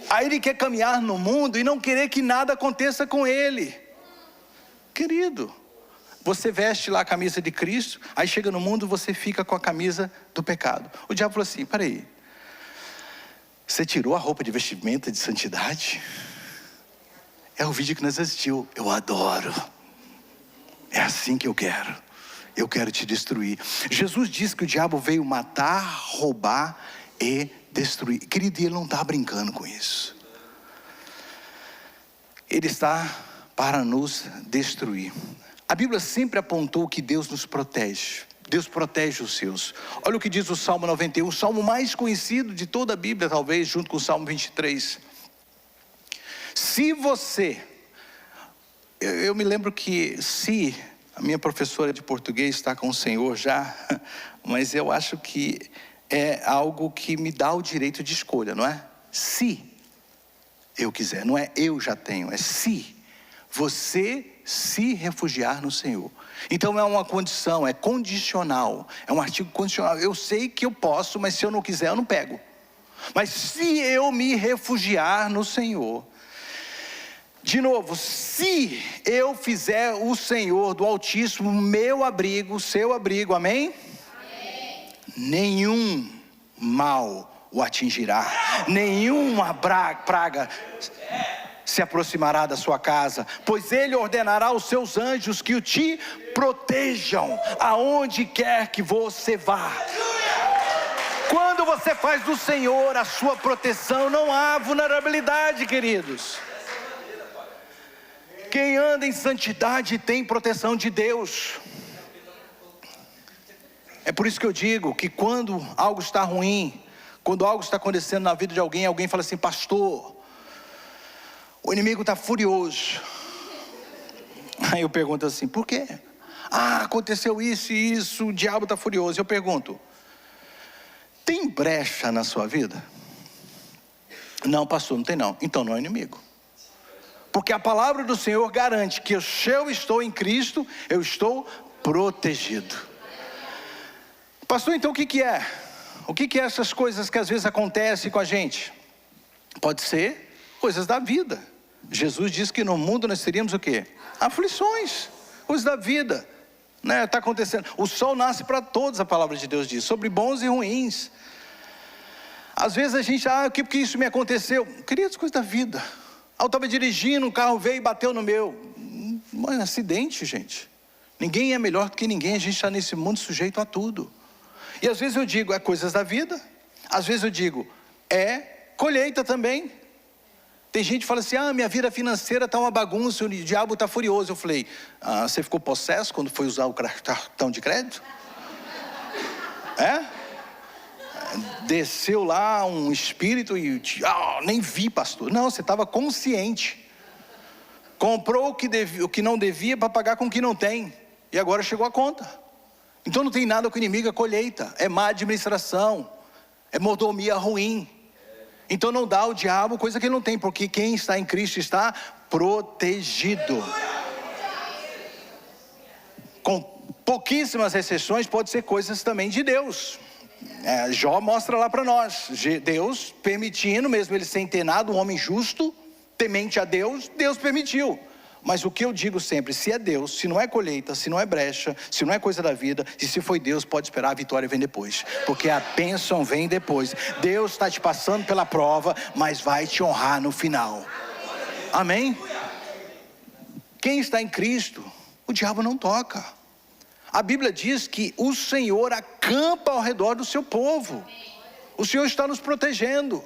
Aí ele quer caminhar no mundo e não querer que nada aconteça com ele. Querido, você veste lá a camisa de Cristo, aí chega no mundo e você fica com a camisa do pecado. O diabo falou assim, peraí, você tirou a roupa de vestimenta de santidade? É o vídeo que nós assistimos. Eu adoro. É assim que eu quero. Eu quero te destruir. Jesus disse que o diabo veio matar, roubar e destruir. Querido, ele não está brincando com isso. Ele está para nos destruir. A Bíblia sempre apontou que Deus nos protege. Deus protege os seus. Olha o que diz o Salmo 91, o salmo mais conhecido de toda a Bíblia, talvez, junto com o Salmo 23. Se você... Eu me lembro que a minha professora de português está com o Senhor já, mas eu acho que é algo que me dá o direito de escolha, não é? Se eu quiser, não é eu já tenho, é se você se refugiar no Senhor. Então é uma condição, é condicional, é um artigo condicional. Eu sei que eu posso, mas se eu não quiser eu não pego. Mas se eu me refugiar no Senhor, de novo, se eu fizer o Senhor do Altíssimo meu abrigo, seu abrigo, amém? Amém. Nenhum mal o atingirá, nenhuma praga se aproximará da sua casa, pois ele ordenará aos seus anjos que te protejam aonde quer que você vá. Quando você faz do Senhor a sua proteção, não há vulnerabilidade, queridos. Quem anda em santidade tem proteção de Deus. É por isso que eu digo que quando algo está ruim, quando algo está acontecendo na vida de alguém, alguém fala assim, pastor, o inimigo está furioso. Aí eu pergunto assim, por quê? Aconteceu isso e isso, o diabo está furioso. Eu pergunto, tem brecha na sua vida? Não, pastor, não tem não. Então não é inimigo. Porque a palavra do Senhor garante que se eu estou em Cristo, eu estou protegido. Pastor, então o que é? O que é essas coisas que às vezes acontecem com a gente? Pode ser coisas da vida. Jesus disse que no mundo nós teríamos o quê? Aflições, coisas da vida, né? Está acontecendo. O sol nasce para todos, a palavra de Deus diz, sobre bons e ruins. Às vezes a gente, por que isso me aconteceu? Queridos, coisas da vida. Eu estava dirigindo, um carro veio e bateu no meu. Um acidente, gente. Ninguém é melhor do que ninguém, a gente está nesse mundo sujeito a tudo. E às vezes eu digo, é coisas da vida. Às vezes eu digo, é colheita também. Tem gente que fala assim, minha vida financeira está uma bagunça, o diabo está furioso. Eu falei, você ficou possesso quando foi usar o cartão de crédito? Desceu lá um espírito e nem vi, pastor. Não, você estava consciente. Comprou o que não devia para pagar com o que não tem. E agora chegou a conta. Então não tem nada com o inimigo, é colheita, é má administração, é mordomia ruim. Então não dá ao diabo coisa que ele não tem, porque quem está em Cristo está protegido. Com pouquíssimas exceções, pode ser coisas também de Deus. Jó mostra lá para nós, Deus permitindo, mesmo ele sem ter nada, um homem justo, temente a Deus, Deus permitiu. Mas o que eu digo sempre, se é Deus, se não é colheita, se não é brecha, se não é coisa da vida, e se foi Deus, pode esperar, a vitória vem depois, porque a bênção vem depois. Deus está te passando pela prova, mas vai te honrar no final. Amém? Quem está em Cristo, o diabo não toca. A Bíblia diz que o Senhor acampa ao redor do seu povo. O Senhor está nos protegendo.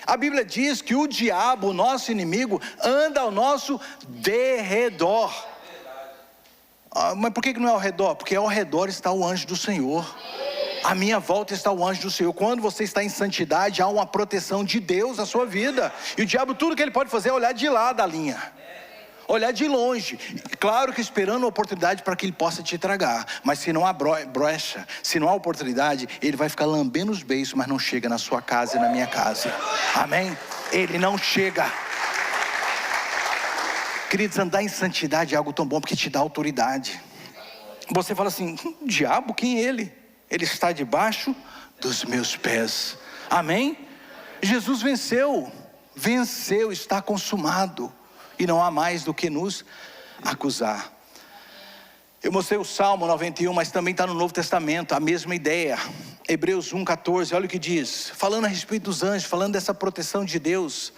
A Bíblia diz que o diabo, o nosso inimigo, anda ao nosso derredor. Mas por que não é ao redor? Porque ao redor está o anjo do Senhor. À minha volta está o anjo do Senhor. Quando você está em santidade, há uma proteção de Deus na sua vida. E o diabo, tudo que ele pode fazer é olhar de lá da linha, olhar de longe, claro que esperando a oportunidade para que ele possa te tragar. Mas se não há brecha, se não há oportunidade, ele vai ficar lambendo os beiços, mas não chega na sua casa e na minha casa. Amém? Ele não chega. Queridos, andar em santidade é algo tão bom, porque te dá autoridade. Você fala assim: diabo, quem é ele? Ele está debaixo dos meus pés. Amém? Jesus venceu, está consumado. E não há mais do que nos acusar. Eu mostrei o Salmo 91, mas também está no Novo Testamento, a mesma ideia. Hebreus 1,14, olha o que diz. Falando a respeito dos anjos, falando dessa proteção de Deus.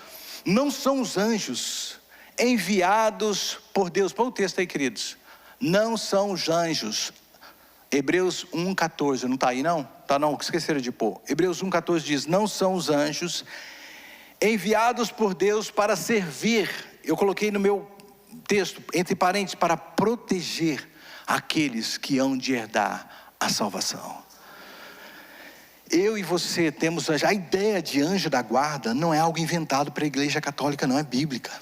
Não são os anjos enviados por Deus. Põe o texto aí, queridos. Não são os anjos. Hebreus 1,14, não está aí não? Tá não, esqueceram de pôr. Hebreus 1,14 diz: não são os anjos enviados por Deus para servir. Eu coloquei no meu texto, entre parênteses, para proteger aqueles que hão de herdar a salvação. Eu e você temos a ideia de anjo da guarda, não é algo inventado para a igreja católica, não, é bíblica.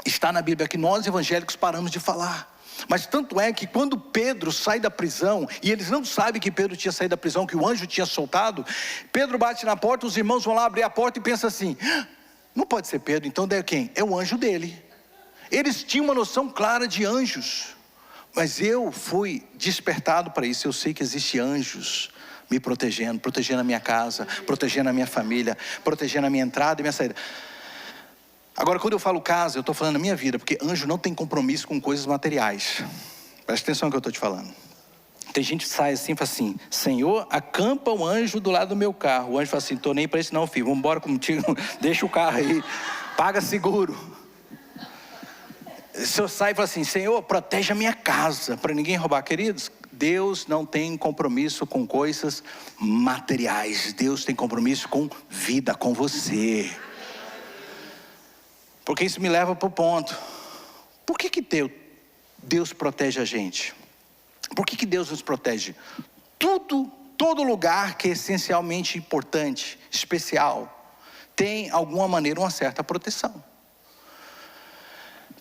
Está na Bíblia, que nós evangélicos paramos de falar. Mas tanto é que quando Pedro sai da prisão, e eles não sabem que Pedro tinha saído da prisão, que o anjo tinha soltado, Pedro bate na porta, os irmãos vão lá abrir a porta e pensam assim: não pode ser Pedro, então é quem? É o anjo dele. Eles tinham uma noção clara de anjos, mas eu fui despertado para isso. Eu sei que existem anjos me protegendo a minha casa, protegendo a minha família, protegendo a minha entrada e minha saída. Agora, quando eu falo casa, eu estou falando da minha vida, porque anjo não tem compromisso com coisas materiais. Presta atenção no que eu estou te falando. Tem gente que sai assim e fala assim: Senhor, acampa o anjo do lado do meu carro. O anjo fala assim: estou nem para isso não, filho, vamos embora contigo, deixa o carro aí, paga seguro. O Senhor sai e fala assim: Senhor, protege a minha casa, para ninguém roubar. Queridos, Deus não tem compromisso com coisas materiais. Deus tem compromisso com vida, com você. Porque isso me leva para o ponto: por que Deus protege a gente? Por que Deus nos protege? Todo lugar que é essencialmente importante, especial, tem alguma maneira uma certa proteção.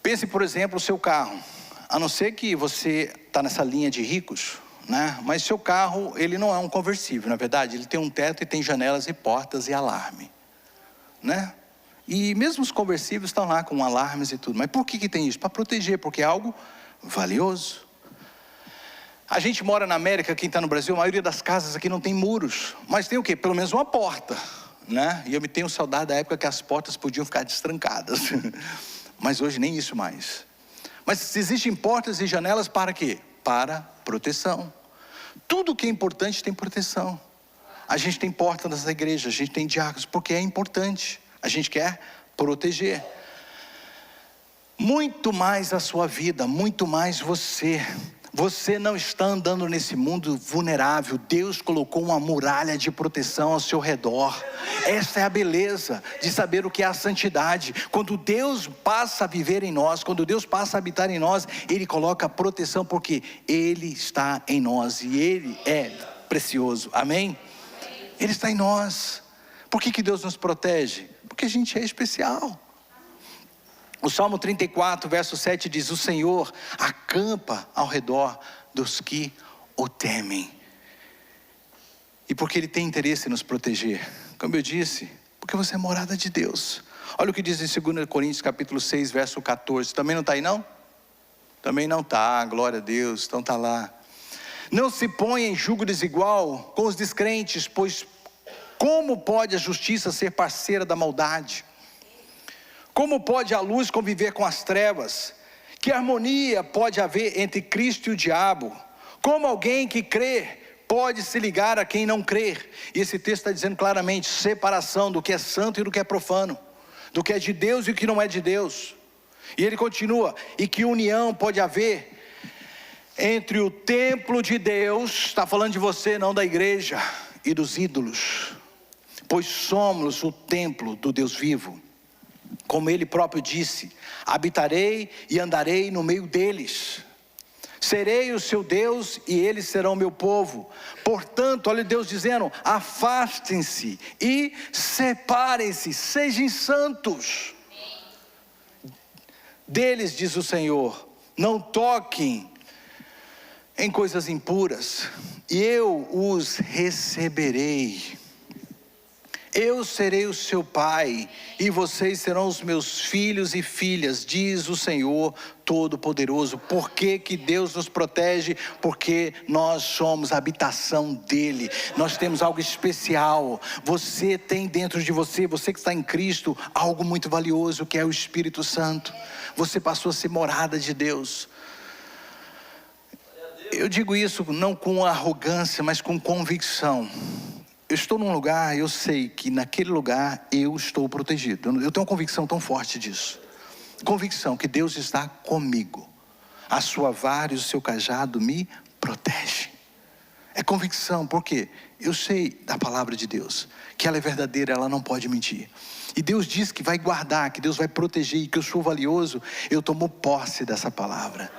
Pense, por exemplo, o seu carro. A não ser que você está nessa linha de ricos, né? Mas seu carro, ele não é um conversível, na verdade. Ele tem um teto e tem janelas e portas e alarme, né? E mesmo os conversíveis estão lá com alarmes e tudo. Mas por que tem isso? Para proteger, porque é algo valioso. A gente mora na América, quem está no Brasil, a maioria das casas aqui não tem muros. Mas tem o quê? Pelo menos uma porta, né? E eu me tenho saudade da época que as portas podiam ficar destrancadas. Mas hoje nem isso mais. Mas existem portas e janelas para quê? Para proteção. Tudo que é importante tem proteção. A gente tem porta nessa igreja, a gente tem diáconos, porque é importante. A gente quer proteger. Muito mais a sua vida, muito mais você. Você não está andando nesse mundo vulnerável. Deus colocou uma muralha de proteção ao seu redor. Essa é a beleza de saber o que é a santidade. Quando Deus passa a viver em nós, quando Deus passa a habitar em nós, Ele coloca proteção, porque Ele está em nós e Ele é precioso. Amém? Ele está em nós. Por que Deus nos protege? Porque a gente é especial. O Salmo 34, verso 7 diz: o Senhor acampa ao redor dos que o temem. E porque Ele tem interesse em nos proteger, como eu disse, porque você é morada de Deus. Olha o que diz em 2 Coríntios capítulo 6, verso 14. Também não está aí não? Também não está, glória a Deus, então está lá. Não se ponha em julgo desigual com os descrentes, pois como pode a justiça ser parceira da maldade? Como pode a luz conviver com as trevas? Que harmonia pode haver entre Cristo e o diabo? Como alguém que crê pode se ligar a quem não crê? E esse texto está dizendo claramente: separação do que é santo e do que é profano, do que é de Deus e do que não é de Deus. E ele continua: e que união pode haver entre o templo de Deus, está falando de você, não da igreja, e dos ídolos, pois somos o templo do Deus vivo. Como ele próprio disse: habitarei e andarei no meio deles, serei o seu Deus e eles serão meu povo. Portanto, olha Deus dizendo: afastem-se e separem-se, sejam santos. Deles, diz o Senhor, não toquem em coisas impuras, e eu os receberei. Eu serei o seu pai, e vocês serão os meus filhos e filhas, diz o Senhor Todo-Poderoso. Por que que Deus nos protege? Porque nós somos a habitação dEle, nós temos algo especial. Você tem dentro de você, você que está em Cristo, algo muito valioso, que é o Espírito Santo. Você passou a ser morada de Deus. Eu digo isso não com arrogância, mas com convicção. Eu estou num lugar, eu sei que naquele lugar eu estou protegido. Eu tenho uma convicção tão forte disso. Convicção que Deus está comigo. A sua vara e o seu cajado me protegem. É convicção, porque eu sei da palavra de Deus, que ela é verdadeira, ela não pode mentir. E Deus diz que vai guardar, que Deus vai proteger, e que eu sou valioso. Eu tomo posse dessa palavra.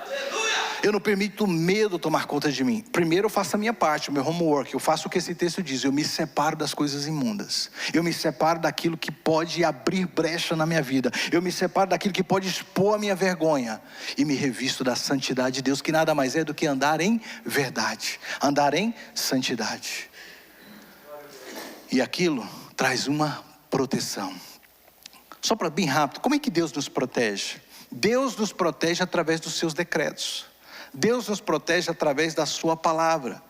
Eu não permito o medo tomar conta de mim. Primeiro eu faço a minha parte, o meu homework. Eu faço o que esse texto diz. Eu me separo das coisas imundas. Eu me separo daquilo que pode abrir brecha na minha vida. Eu me separo daquilo que pode expor a minha vergonha. E me revisto da santidade de Deus, que nada mais é do que andar em verdade. Andar em santidade. E aquilo traz uma proteção. Só para bem rápido, como é que Deus nos protege? Deus nos protege através dos seus decretos. Deus nos protege através da sua palavra.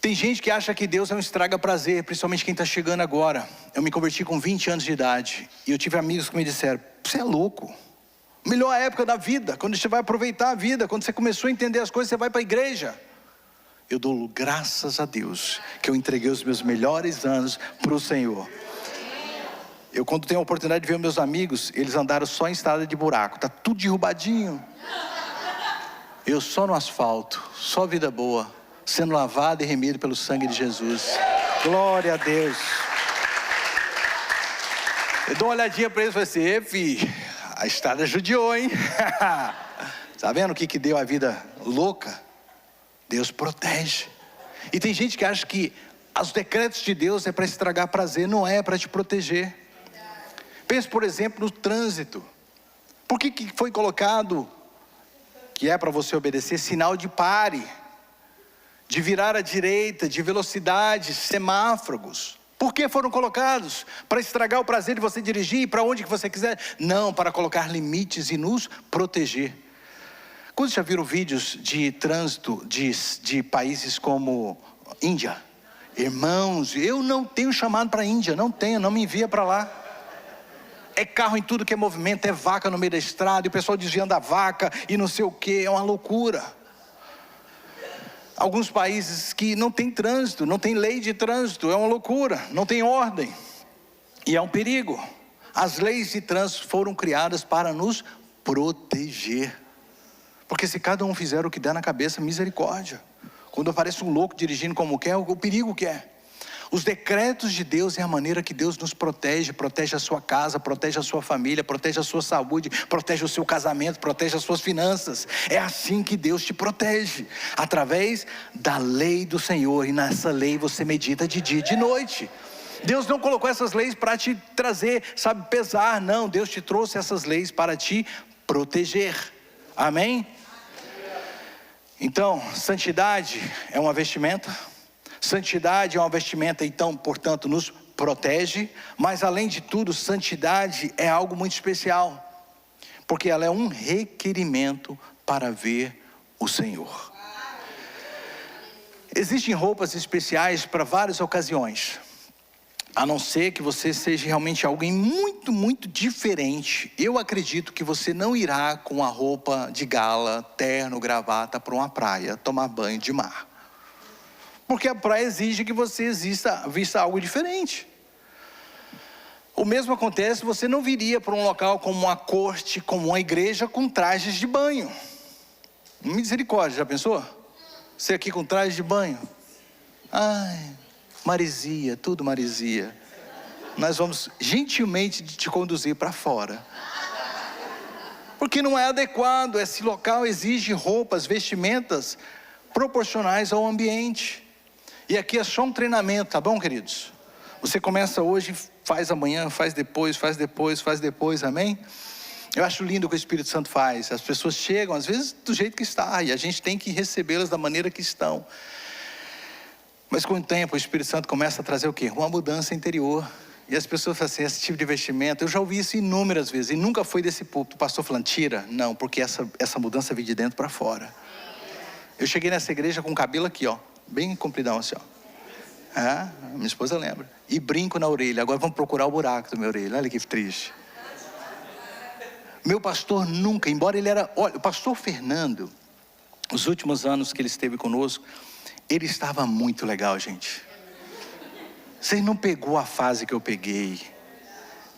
Tem gente que acha que Deus é um estraga-prazer, principalmente quem está chegando agora. Eu me converti com 20 anos de idade, e eu tive amigos que me disseram: você é louco, melhor época da vida, quando você vai aproveitar a vida, quando você começou a entender as coisas, você vai para a igreja. Eu dou graças a Deus, que eu entreguei os meus melhores anos para o Senhor. Eu, quando tenho a oportunidade de ver meus amigos, eles andaram só em estrada de buraco, está tudo derrubadinho. Eu só no asfalto, só vida boa, sendo lavado e remido pelo sangue de Jesus. Glória a Deus. Eu dou uma olhadinha para eles e falo assim: filho, a estrada judiou, hein? Tá vendo o que deu a vida louca? Deus protege. E tem gente que acha que os decretos de Deus é para estragar prazer. Não é, para te proteger. Pense, por exemplo, no trânsito. Por que foi colocado, que é para você obedecer, sinal de pare, de virar à direita, de velocidade, semáforos? Por que foram colocados? Para estragar o prazer de você dirigir para onde que você quiser? Não, para colocar limites e nos proteger. Quando já viram vídeos de trânsito de países como Índia? Irmãos, eu não tenho chamado para a Índia, não me envia para lá. É carro em tudo que é movimento, é vaca no meio da estrada, e o pessoal desviando a vaca e não sei o que, é uma loucura. Alguns países que não tem trânsito, não tem lei de trânsito, é uma loucura, não tem ordem, e é um perigo. As leis de trânsito foram criadas para nos proteger, porque se cada um fizer o que dá na cabeça, misericórdia. Quando aparece um louco dirigindo como quer, o perigo que é. Os decretos de Deus é a maneira que Deus nos protege. Protege a sua casa, protege a sua família, protege a sua saúde, protege o seu casamento, protege as suas finanças. É assim que Deus te protege, através da lei do Senhor. E nessa lei você medita de dia e de noite. Deus não colocou essas leis para te trazer, pesar, não. Deus te trouxe essas leis para te proteger. Amém? Então, santidade é uma vestimenta. Santidade é uma vestimenta, então, portanto, nos protege. Mas, além de tudo, santidade é algo muito especial, porque ela é um requerimento para ver o Senhor. Existem roupas especiais para várias ocasiões, a não ser que você seja realmente alguém muito, muito diferente. Eu acredito que você não irá com a roupa de gala, terno, gravata para uma praia tomar banho de mar, porque a praia exige que você vista algo diferente. O mesmo acontece, você não viria para um local como uma corte, como uma igreja, com trajes de banho. Misericórdia, já pensou? Você aqui com traje de banho. Ai, maresia, tudo maresia. Nós vamos gentilmente te conduzir para fora. Porque não é adequado, esse local exige roupas, vestimentas proporcionais ao ambiente. E aqui é só um treinamento, tá bom, queridos? Você começa hoje, faz amanhã, faz depois, amém? Eu acho lindo o que o Espírito Santo faz. As pessoas chegam, às vezes, do jeito que está, e a gente tem que recebê-las da maneira que estão. Mas com o tempo, o Espírito Santo começa a trazer o quê? Uma mudança interior. E as pessoas falam assim, esse tipo de vestimento, eu já ouvi isso inúmeras vezes, e nunca foi desse púlpito. O pastor falando, tira? Não, porque essa mudança vem de dentro para fora. Eu cheguei nessa igreja com o cabelo aqui, ó, bem compridão assim, ó. Minha esposa lembra. E brinco na orelha. Agora vamos procurar o buraco da minha orelha. Olha que triste. Meu pastor nunca, embora ele era... Olha, o pastor Fernando, os últimos anos que ele esteve conosco, ele estava muito legal, gente. Você não pegou a fase que eu peguei.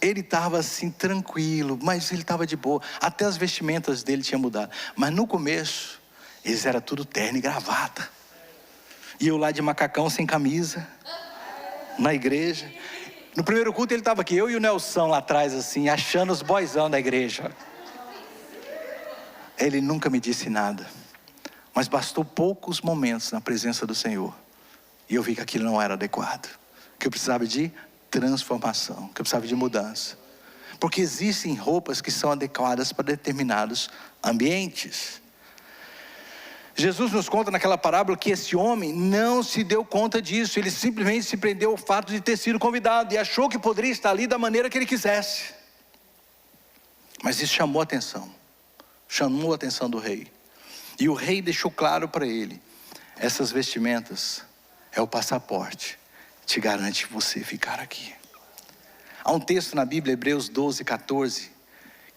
Ele estava assim, tranquilo, mas ele estava de boa. Até as vestimentas dele tinham mudado. Mas no começo, eles eram tudo terno e gravata. E eu lá de macacão, sem camisa, na igreja. No primeiro culto ele estava aqui, eu e o Nelson lá atrás assim, achando os boyzão da igreja. Ele nunca me disse nada. Mas bastou poucos momentos na presença do Senhor. E eu vi que aquilo não era adequado. Que eu precisava de transformação, que eu precisava de mudança. Porque existem roupas que são adequadas para determinados ambientes. Jesus nos conta naquela parábola que esse homem não se deu conta disso. Ele simplesmente se prendeu ao fato de ter sido convidado e achou que poderia estar ali da maneira que ele quisesse. Mas isso chamou a atenção do rei. E o rei deixou claro para ele, essas vestimentas é o passaporte, te garante você ficar aqui. Há um texto na Bíblia, Hebreus 12, 14,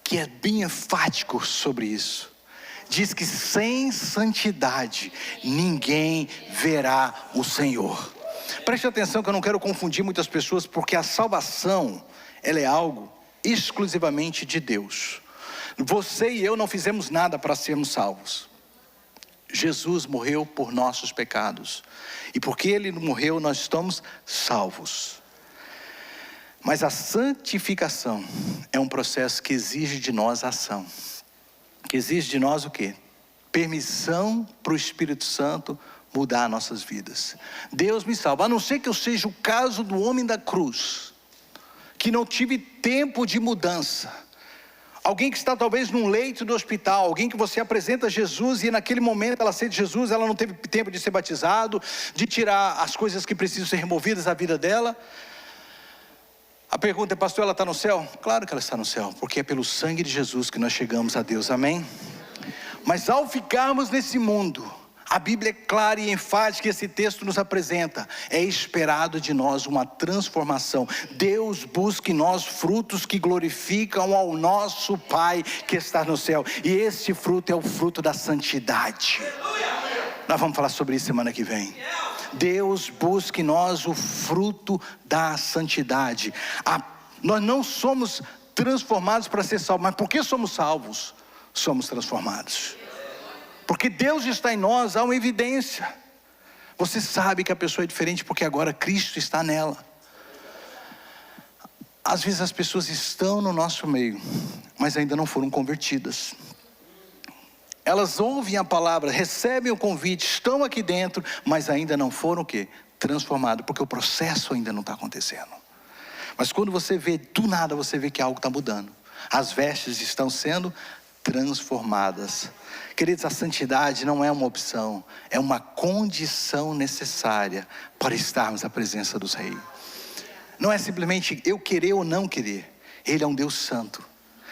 que é bem enfático sobre isso. Diz que sem santidade ninguém verá o Senhor. Preste atenção que eu não quero confundir muitas pessoas, porque a salvação, ela é algo exclusivamente de Deus. Você e eu não fizemos nada para sermos salvos. Jesus morreu por nossos pecados. E porque Ele morreu, nós estamos salvos. Mas a santificação é um processo que exige de nós ação. Que exige de nós o quê? Permissão para o Espírito Santo mudar nossas vidas. Deus me salva, a não ser que eu seja o caso do homem da cruz, que não tive tempo de mudança. Alguém que está talvez num leito do hospital, alguém que você apresenta a Jesus e naquele momento ela aceita Jesus, ela não teve tempo de ser batizado, de tirar as coisas que precisam ser removidas da vida dela. A pergunta é, pastor, ela está no céu? Claro que ela está no céu, porque é pelo sangue de Jesus que nós chegamos a Deus, amém? Mas ao ficarmos nesse mundo, a Bíblia é clara e enfática, esse texto nos apresenta, é esperado de nós uma transformação. Deus busca em nós frutos que glorificam ao nosso Pai que está no céu, e esse fruto é o fruto da santidade. Nós vamos falar sobre isso semana que vem. Deus busca em nós o fruto da santidade. Nós não somos transformados para ser salvos, mas porque somos salvos, somos transformados. Porque Deus está em nós, há uma evidência. Você sabe que a pessoa é diferente porque agora Cristo está nela. Às vezes as pessoas estão no nosso meio, mas ainda não foram convertidas. Elas ouvem a palavra, recebem o convite, estão aqui dentro, mas ainda não foram o quê? Transformados, porque o processo ainda não está acontecendo. Mas quando você vê, do nada você vê que algo está mudando. As vestes estão sendo transformadas. Queridos, a santidade não é uma opção, é uma condição necessária para estarmos à presença dos reis. Não é simplesmente eu querer ou não querer. Ele é um Deus santo.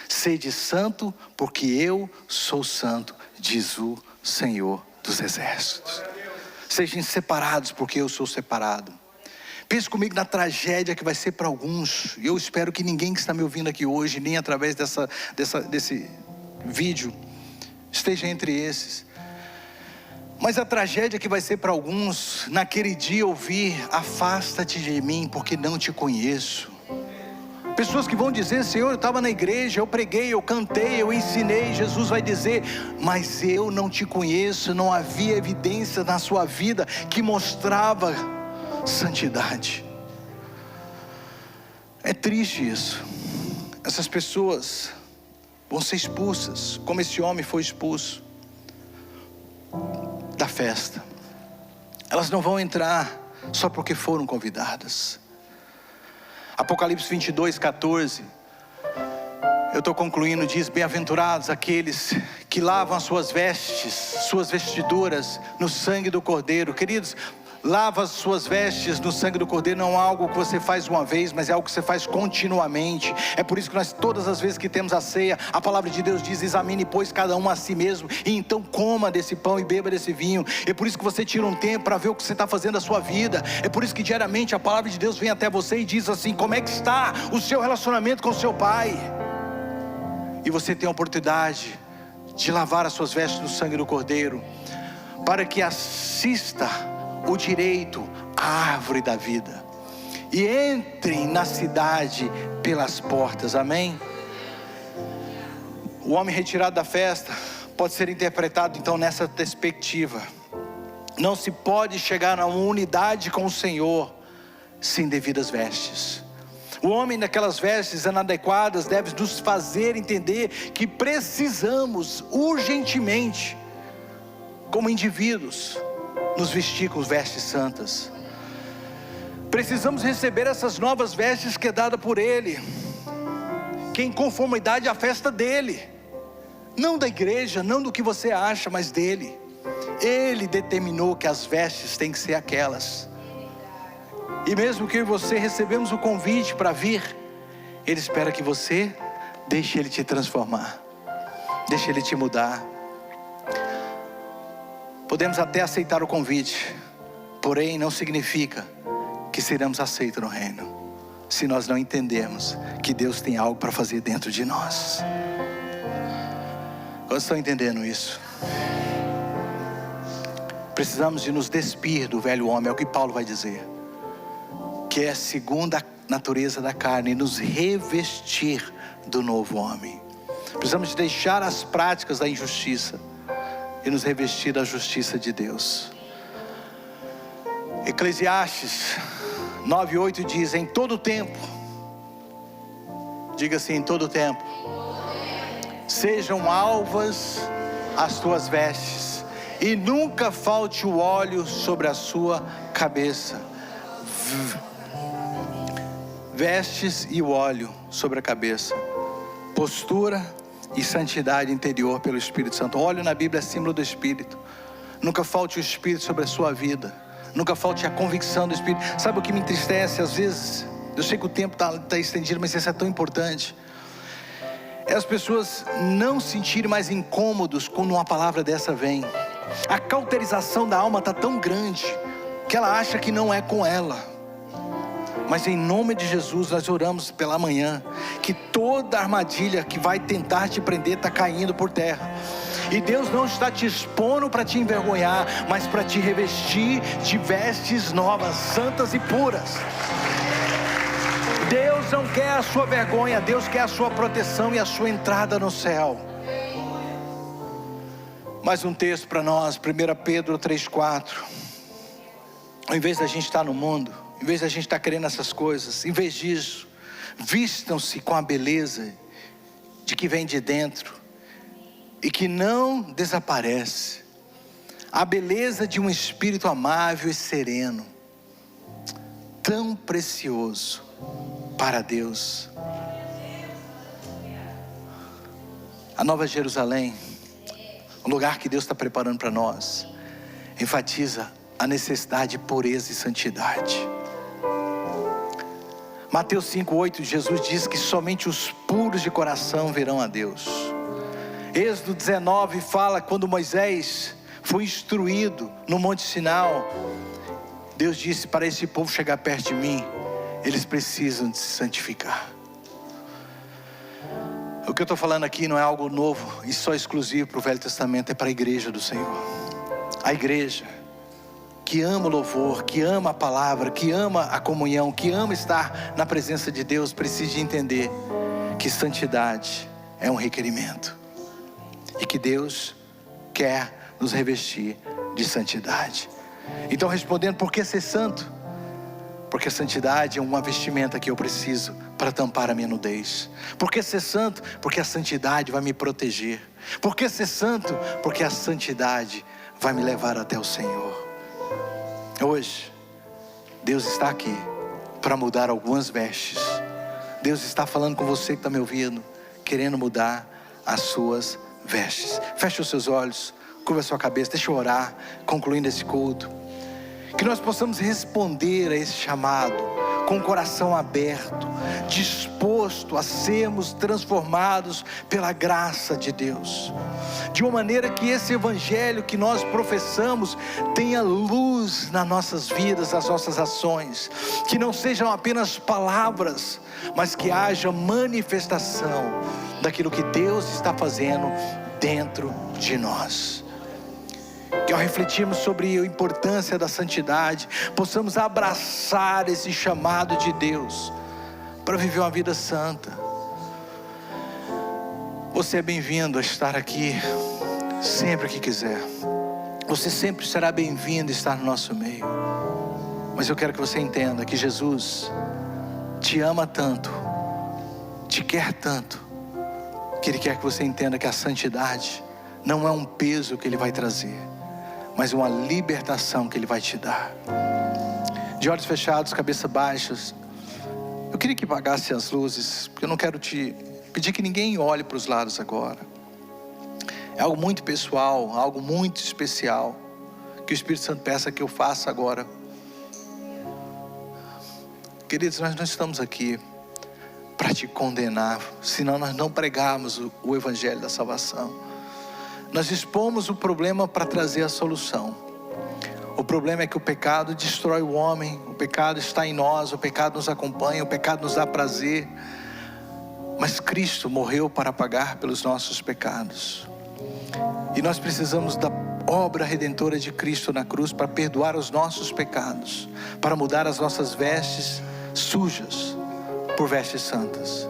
Sede santo, porque eu sou santo, diz o Senhor dos Exércitos. Sejam separados, porque eu sou separado. Pense comigo na tragédia que vai ser para alguns. Eu espero que ninguém que está me ouvindo aqui hoje, nem através desse vídeo, esteja entre esses. Mas a tragédia que vai ser para alguns, naquele dia ouvir, afasta-te de mim, porque não te conheço. Pessoas que vão dizer: Senhor, eu estava na igreja, eu preguei, eu cantei, eu ensinei. Jesus vai dizer: mas eu não te conheço. Não havia evidência na sua vida que mostrava santidade. É triste isso. Essas pessoas vão ser expulsas, como esse homem foi expulso da festa. Elas não vão entrar só porque foram convidadas. Apocalipse 22:14, eu estou concluindo, diz: bem-aventurados aqueles que lavam as suas vestes, suas vestiduras no sangue do Cordeiro. Queridos, lava as suas vestes no sangue do Cordeiro não é algo que você faz uma vez, mas é algo que você faz continuamente. É por isso que nós, todas as vezes que temos a ceia, a palavra de Deus diz: examine, pois, cada um a si mesmo, e então coma desse pão e beba desse vinho. É por isso que você tira um tempo para ver o que você está fazendo da sua vida. É por isso que diariamente a palavra de Deus vem até você e diz assim: como é que está o seu relacionamento com o seu Pai? E você tem a oportunidade de lavar as suas vestes no sangue do Cordeiro, para que assista o direito à árvore da vida, e entrem na cidade pelas portas. Amém? O homem retirado da festa pode ser interpretado então nessa perspectiva: não se pode chegar a uma unidade com o Senhor sem devidas vestes. O homem daquelas vestes inadequadas deve nos fazer entender que precisamos urgentemente, como indivíduos, nos vestir com vestes santas. Precisamos receber essas novas vestes que é dada por Ele, que é em conformidade à festa dEle, não da igreja, não do que você acha, mas dEle. Ele determinou que as vestes têm que ser aquelas. E mesmo que você recebemos o convite para vir, Ele espera que você deixe Ele te transformar, deixe Ele te mudar. Podemos até aceitar o convite, porém não significa que seremos aceitos no reino, se nós não entendermos que Deus tem algo para fazer dentro de nós. Quantos estão entendendo isso? Precisamos de nos despir do velho homem, é o que Paulo vai dizer, que é segundo a natureza da carne, e nos revestir do novo homem. Precisamos deixar as práticas da injustiça e nos revestir da justiça de Deus. Eclesiastes 9:8 diz: em todo tempo, diga assim, em todo tempo, sejam alvas as tuas vestes, e nunca falte o óleo sobre a sua cabeça. Vestes e o óleo sobre a cabeça, postura e santidade interior pelo Espírito Santo. O óleo na Bíblia é símbolo do Espírito. Nunca falte o Espírito sobre a sua vida, nunca falte a convicção do Espírito. Sabe o que me entristece às vezes? Eu sei que o tempo está estendido, mas isso é tão importante. É as pessoas não se sentirem mais incômodos quando uma palavra dessa vem. A cauterização da alma está tão grande que ela acha que não é com ela. Mas em nome de Jesus nós oramos pela manhã, que toda armadilha que vai tentar te prender está caindo por terra. E Deus não está te expondo para te envergonhar, mas para te revestir de vestes novas, santas e puras. Deus não quer a sua vergonha, Deus quer a sua proteção e a sua entrada no céu. Mais um texto para nós, 1 Pedro 3:4. Ao invés da gente estar no mundo, em vez da gente estar querendo essas coisas, em vez disso, vistam-se com a beleza de que vem de dentro e que não desaparece. A beleza de um espírito amável e sereno, tão precioso para Deus. A Nova Jerusalém, o lugar que Deus está preparando para nós, enfatiza a necessidade de pureza e santidade. Mateus 5:8, Jesus diz que somente os puros de coração verão a Deus. Êxodo 19 fala quando Moisés foi instruído no Monte Sinai, Deus disse para esse povo chegar perto de mim, eles precisam de se santificar. O que eu estou falando aqui não é algo novo e só exclusivo para o Velho Testamento, é para a igreja do Senhor. A igreja que ama o louvor, que ama a palavra, que ama a comunhão, que ama estar na presença de Deus, precisa entender que santidade é um requerimento. E que Deus quer nos revestir de santidade. Então, respondendo, por que ser santo? Porque a santidade é uma vestimenta que eu preciso para tampar a minha nudez. Por que ser santo? Porque a santidade vai me proteger. Por que ser santo? Porque a santidade vai me levar até o Senhor. Hoje, Deus está aqui para mudar algumas vestes. Deus está falando com você que está me ouvindo, querendo mudar as suas vestes. Feche os seus olhos, curva a sua cabeça, deixa eu orar, concluindo esse culto. Que nós possamos responder a esse chamado com o coração aberto, disposto a sermos transformados pela graça de Deus, de uma maneira que esse evangelho que nós professamos tenha luz nas nossas vidas, nas nossas ações, que não sejam apenas palavras, mas que haja manifestação daquilo que Deus está fazendo dentro de nós. Que ao refletirmos sobre a importância da santidade, possamos abraçar esse chamado de Deus para viver uma vida santa. Você é bem-vindo a estar aqui sempre que quiser. Você sempre será bem-vindo a estar no nosso meio. Mas eu quero que você entenda que Jesus te ama tanto, te quer tanto, que Ele quer que você entenda que a santidade não é um peso que Ele vai trazer, mas uma libertação que Ele vai te dar. De olhos fechados, cabeça baixas, eu queria que apagasse as luzes, porque eu não quero te pedir que ninguém olhe para os lados agora. É algo muito pessoal, algo muito especial, que o Espírito Santo peça que eu faça agora. Queridos, nós não estamos aqui para te condenar, senão nós não pregarmos o Evangelho da salvação. Nós expomos o problema para trazer a solução. O problema é que o pecado destrói o homem, o pecado está em nós, o pecado nos acompanha, o pecado nos dá prazer. Mas Cristo morreu para pagar pelos nossos pecados. E nós precisamos da obra redentora de Cristo na cruz para perdoar os nossos pecados, para mudar as nossas vestes sujas por vestes santas.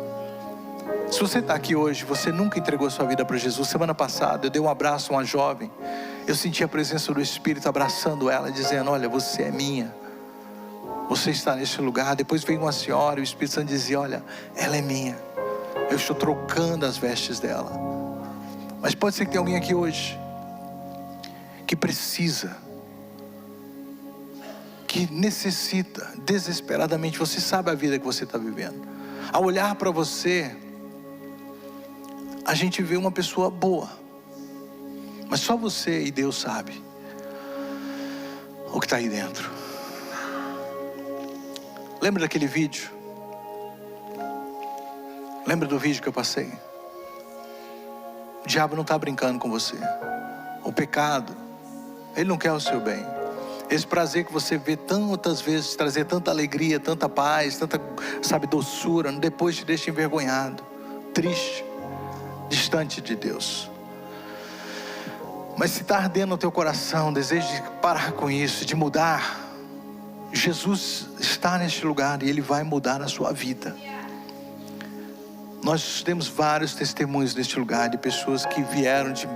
Se você está aqui hoje, você nunca entregou sua vida para Jesus. Semana passada eu dei um abraço a uma jovem. Eu senti a presença do Espírito abraçando ela, dizendo: olha, você é minha, você está neste lugar. Depois veio uma senhora e o Espírito Santo dizia: olha, ela é minha, eu estou trocando as vestes dela. Mas pode ser que tenha alguém aqui hoje que precisa, que necessita desesperadamente. Você sabe a vida que você está vivendo. Ao olhar para você, a gente vê uma pessoa boa, mas só você e Deus sabe o que está aí dentro. Lembra daquele vídeo? Lembra do vídeo que eu passei? O diabo não está brincando com você. O pecado, ele não quer o seu bem. Esse prazer que você vê tantas vezes trazer tanta alegria, tanta paz, tanta, doçura, depois te deixa envergonhado, triste, distante de Deus. Mas se está ardendo no teu coração, desejo de parar com isso, de mudar, Jesus está neste lugar e Ele vai mudar a sua vida. Nós temos vários testemunhos neste lugar de pessoas que vieram de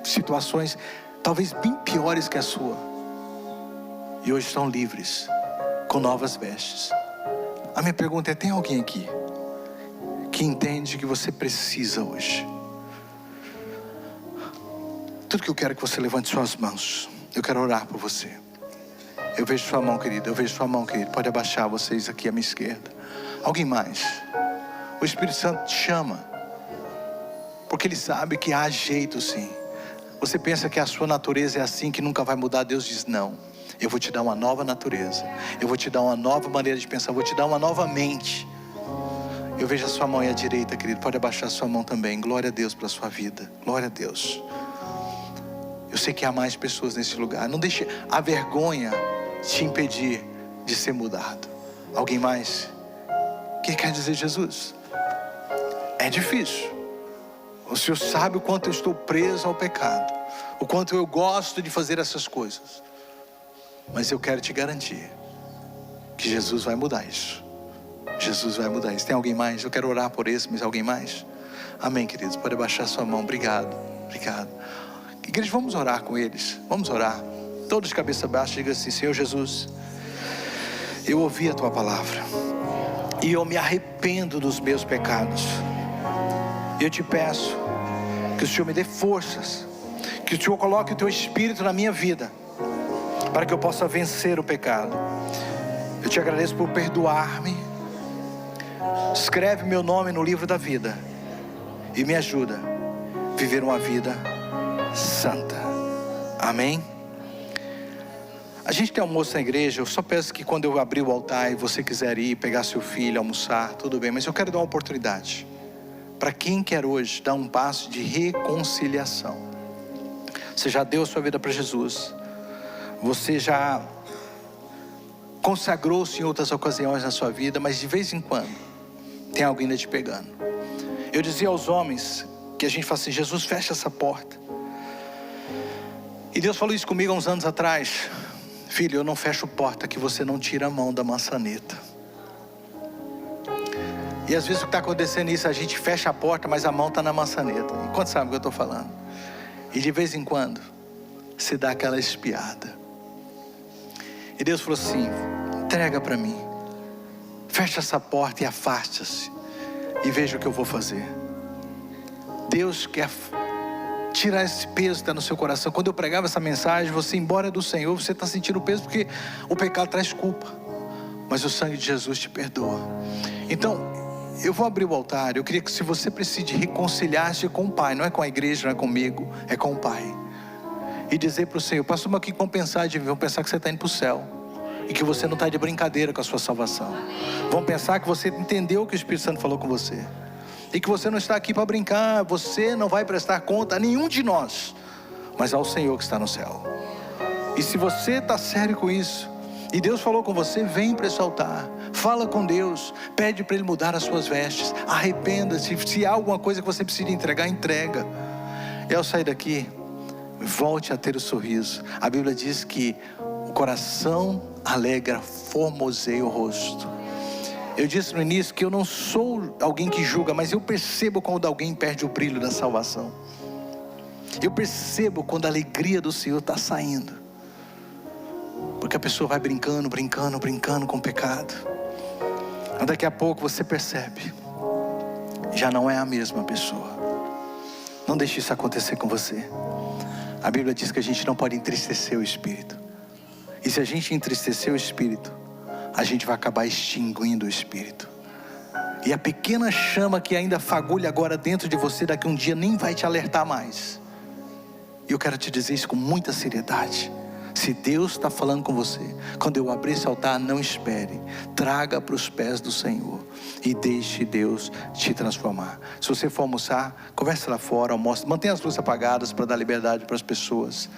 situações talvez bem piores que a sua, e hoje estão livres, com novas vestes. A minha pergunta é: tem alguém aqui que entende que você precisa hoje? Tudo que eu quero é que você levante suas mãos. Eu quero orar por você. Eu vejo sua mão, querida. Eu vejo sua mão, querido. Pode abaixar vocês aqui à minha esquerda. Alguém mais? O Espírito Santo te chama, porque Ele sabe que há jeito sim. Você pensa que a sua natureza é assim, que nunca vai mudar. Deus diz: não, eu vou te dar uma nova natureza, eu vou te dar uma nova maneira de pensar, eu vou te dar uma nova mente. Eu vejo a sua mão aí à direita, querido. Pode abaixar a sua mão também. Glória a Deus pela sua vida. Glória a Deus. Eu sei que há mais pessoas nesse lugar. Não deixe a vergonha te impedir de ser mudado. Alguém mais? Quem quer dizer Jesus? É difícil. O Senhor sabe o quanto eu estou preso ao pecado, o quanto eu gosto de fazer essas coisas. Mas eu quero te garantir que Jesus vai mudar isso. Jesus vai mudar isso. Tem alguém mais? Eu quero orar por esse, mas alguém mais? Amém, queridos. Pode abaixar sua mão. Obrigado. Obrigado. Igreja, vamos orar com eles. Vamos orar. Todos de cabeça baixa, diga assim: Senhor Jesus, eu ouvi a tua palavra e eu me arrependo dos meus pecados. Eu te peço que o Senhor me dê forças, que o Senhor coloque o teu Espírito na minha vida, para que eu possa vencer o pecado. Eu te agradeço por perdoar-me. Escreve meu nome no livro da vida e me ajuda a viver uma vida santa. Amém? A gente tem almoço na igreja. Eu só peço que quando eu abrir o altar e você quiser ir pegar seu filho, almoçar, tudo bem. Mas eu quero dar uma oportunidade para quem quer hoje dar um passo de reconciliação. Você já deu a sua vida para Jesus. Você já consagrou-se em outras ocasiões na sua vida, mas de vez em quando tem alguém ainda te pegando. Eu dizia aos homens que a gente fala assim: Jesus, fecha essa porta. E Deus falou isso comigo há uns anos atrás: filho, eu não fecho porta que você não tira a mão da maçaneta. E às vezes o que está acontecendo é isso: a gente fecha a porta, mas a mão está na maçaneta. E quanto sabe o que eu estou falando? E de vez em quando se dá aquela espiada. E Deus falou assim: entrega para mim, fecha essa porta e afasta-se, e veja o que eu vou fazer. Deus quer tirar esse peso que está no seu coração. Quando eu pregava essa mensagem, você embora do Senhor, você está sentindo o peso porque o pecado traz culpa, mas o sangue de Jesus te perdoa. Então eu vou abrir o altar. Eu queria que, se você precisa reconciliar-se com o Pai, não é com a igreja, não é comigo, é com o Pai, e dizer para o Senhor: pastor, mas que vão pensar de mim? Vão pensar que você está indo para o céu e que você não está de brincadeira com a sua salvação. Vão pensar que você entendeu o que o Espírito Santo falou com você e que você não está aqui para brincar. Você não vai prestar conta a nenhum de nós, mas ao Senhor que está no céu. E se você está sério com isso e Deus falou com você, vem para esse altar, fala com Deus, pede para Ele mudar as suas vestes, arrependa-se. Se há alguma coisa que você precisa entregar, entrega. E ao sair daqui, volte a ter o sorriso. A Bíblia diz que o coração alegra, formoseia o rosto. Eu disse no início que eu não sou alguém que julga, mas eu percebo quando alguém perde o brilho da salvação. Eu percebo quando a alegria do Senhor está saindo, porque a pessoa vai brincando com o pecado. Mas daqui a pouco você percebe, já não é a mesma pessoa. Não deixe isso acontecer com você. A Bíblia diz que a gente não pode entristecer o Espírito. E se a gente entristecer o Espírito, a gente vai acabar extinguindo o Espírito. E a pequena chama que ainda fagulha agora dentro de você, daqui um dia nem vai te alertar mais. E eu quero te dizer isso com muita seriedade. Se Deus está falando com você, quando eu abrir esse altar, não espere. Traga para os pés do Senhor e deixe Deus te transformar. Se você for almoçar, converse lá fora, almoce. Mantenha as luzes apagadas para dar liberdade para as pessoas.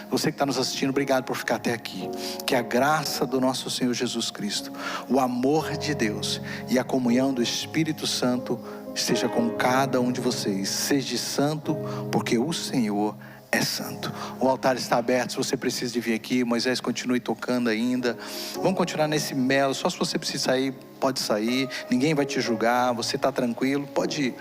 Você que está nos assistindo, obrigado por ficar até aqui. Que a graça do nosso Senhor Jesus Cristo, o amor de Deus e a comunhão do Espírito Santo esteja com cada um de vocês. Seja santo, porque o Senhor é santo. O altar está aberto. Se você precisa de vir aqui, Moisés continue tocando ainda. Vamos continuar nesse melo. Só se você precisa sair, pode sair. Ninguém vai te julgar. Você está tranquilo, pode ir.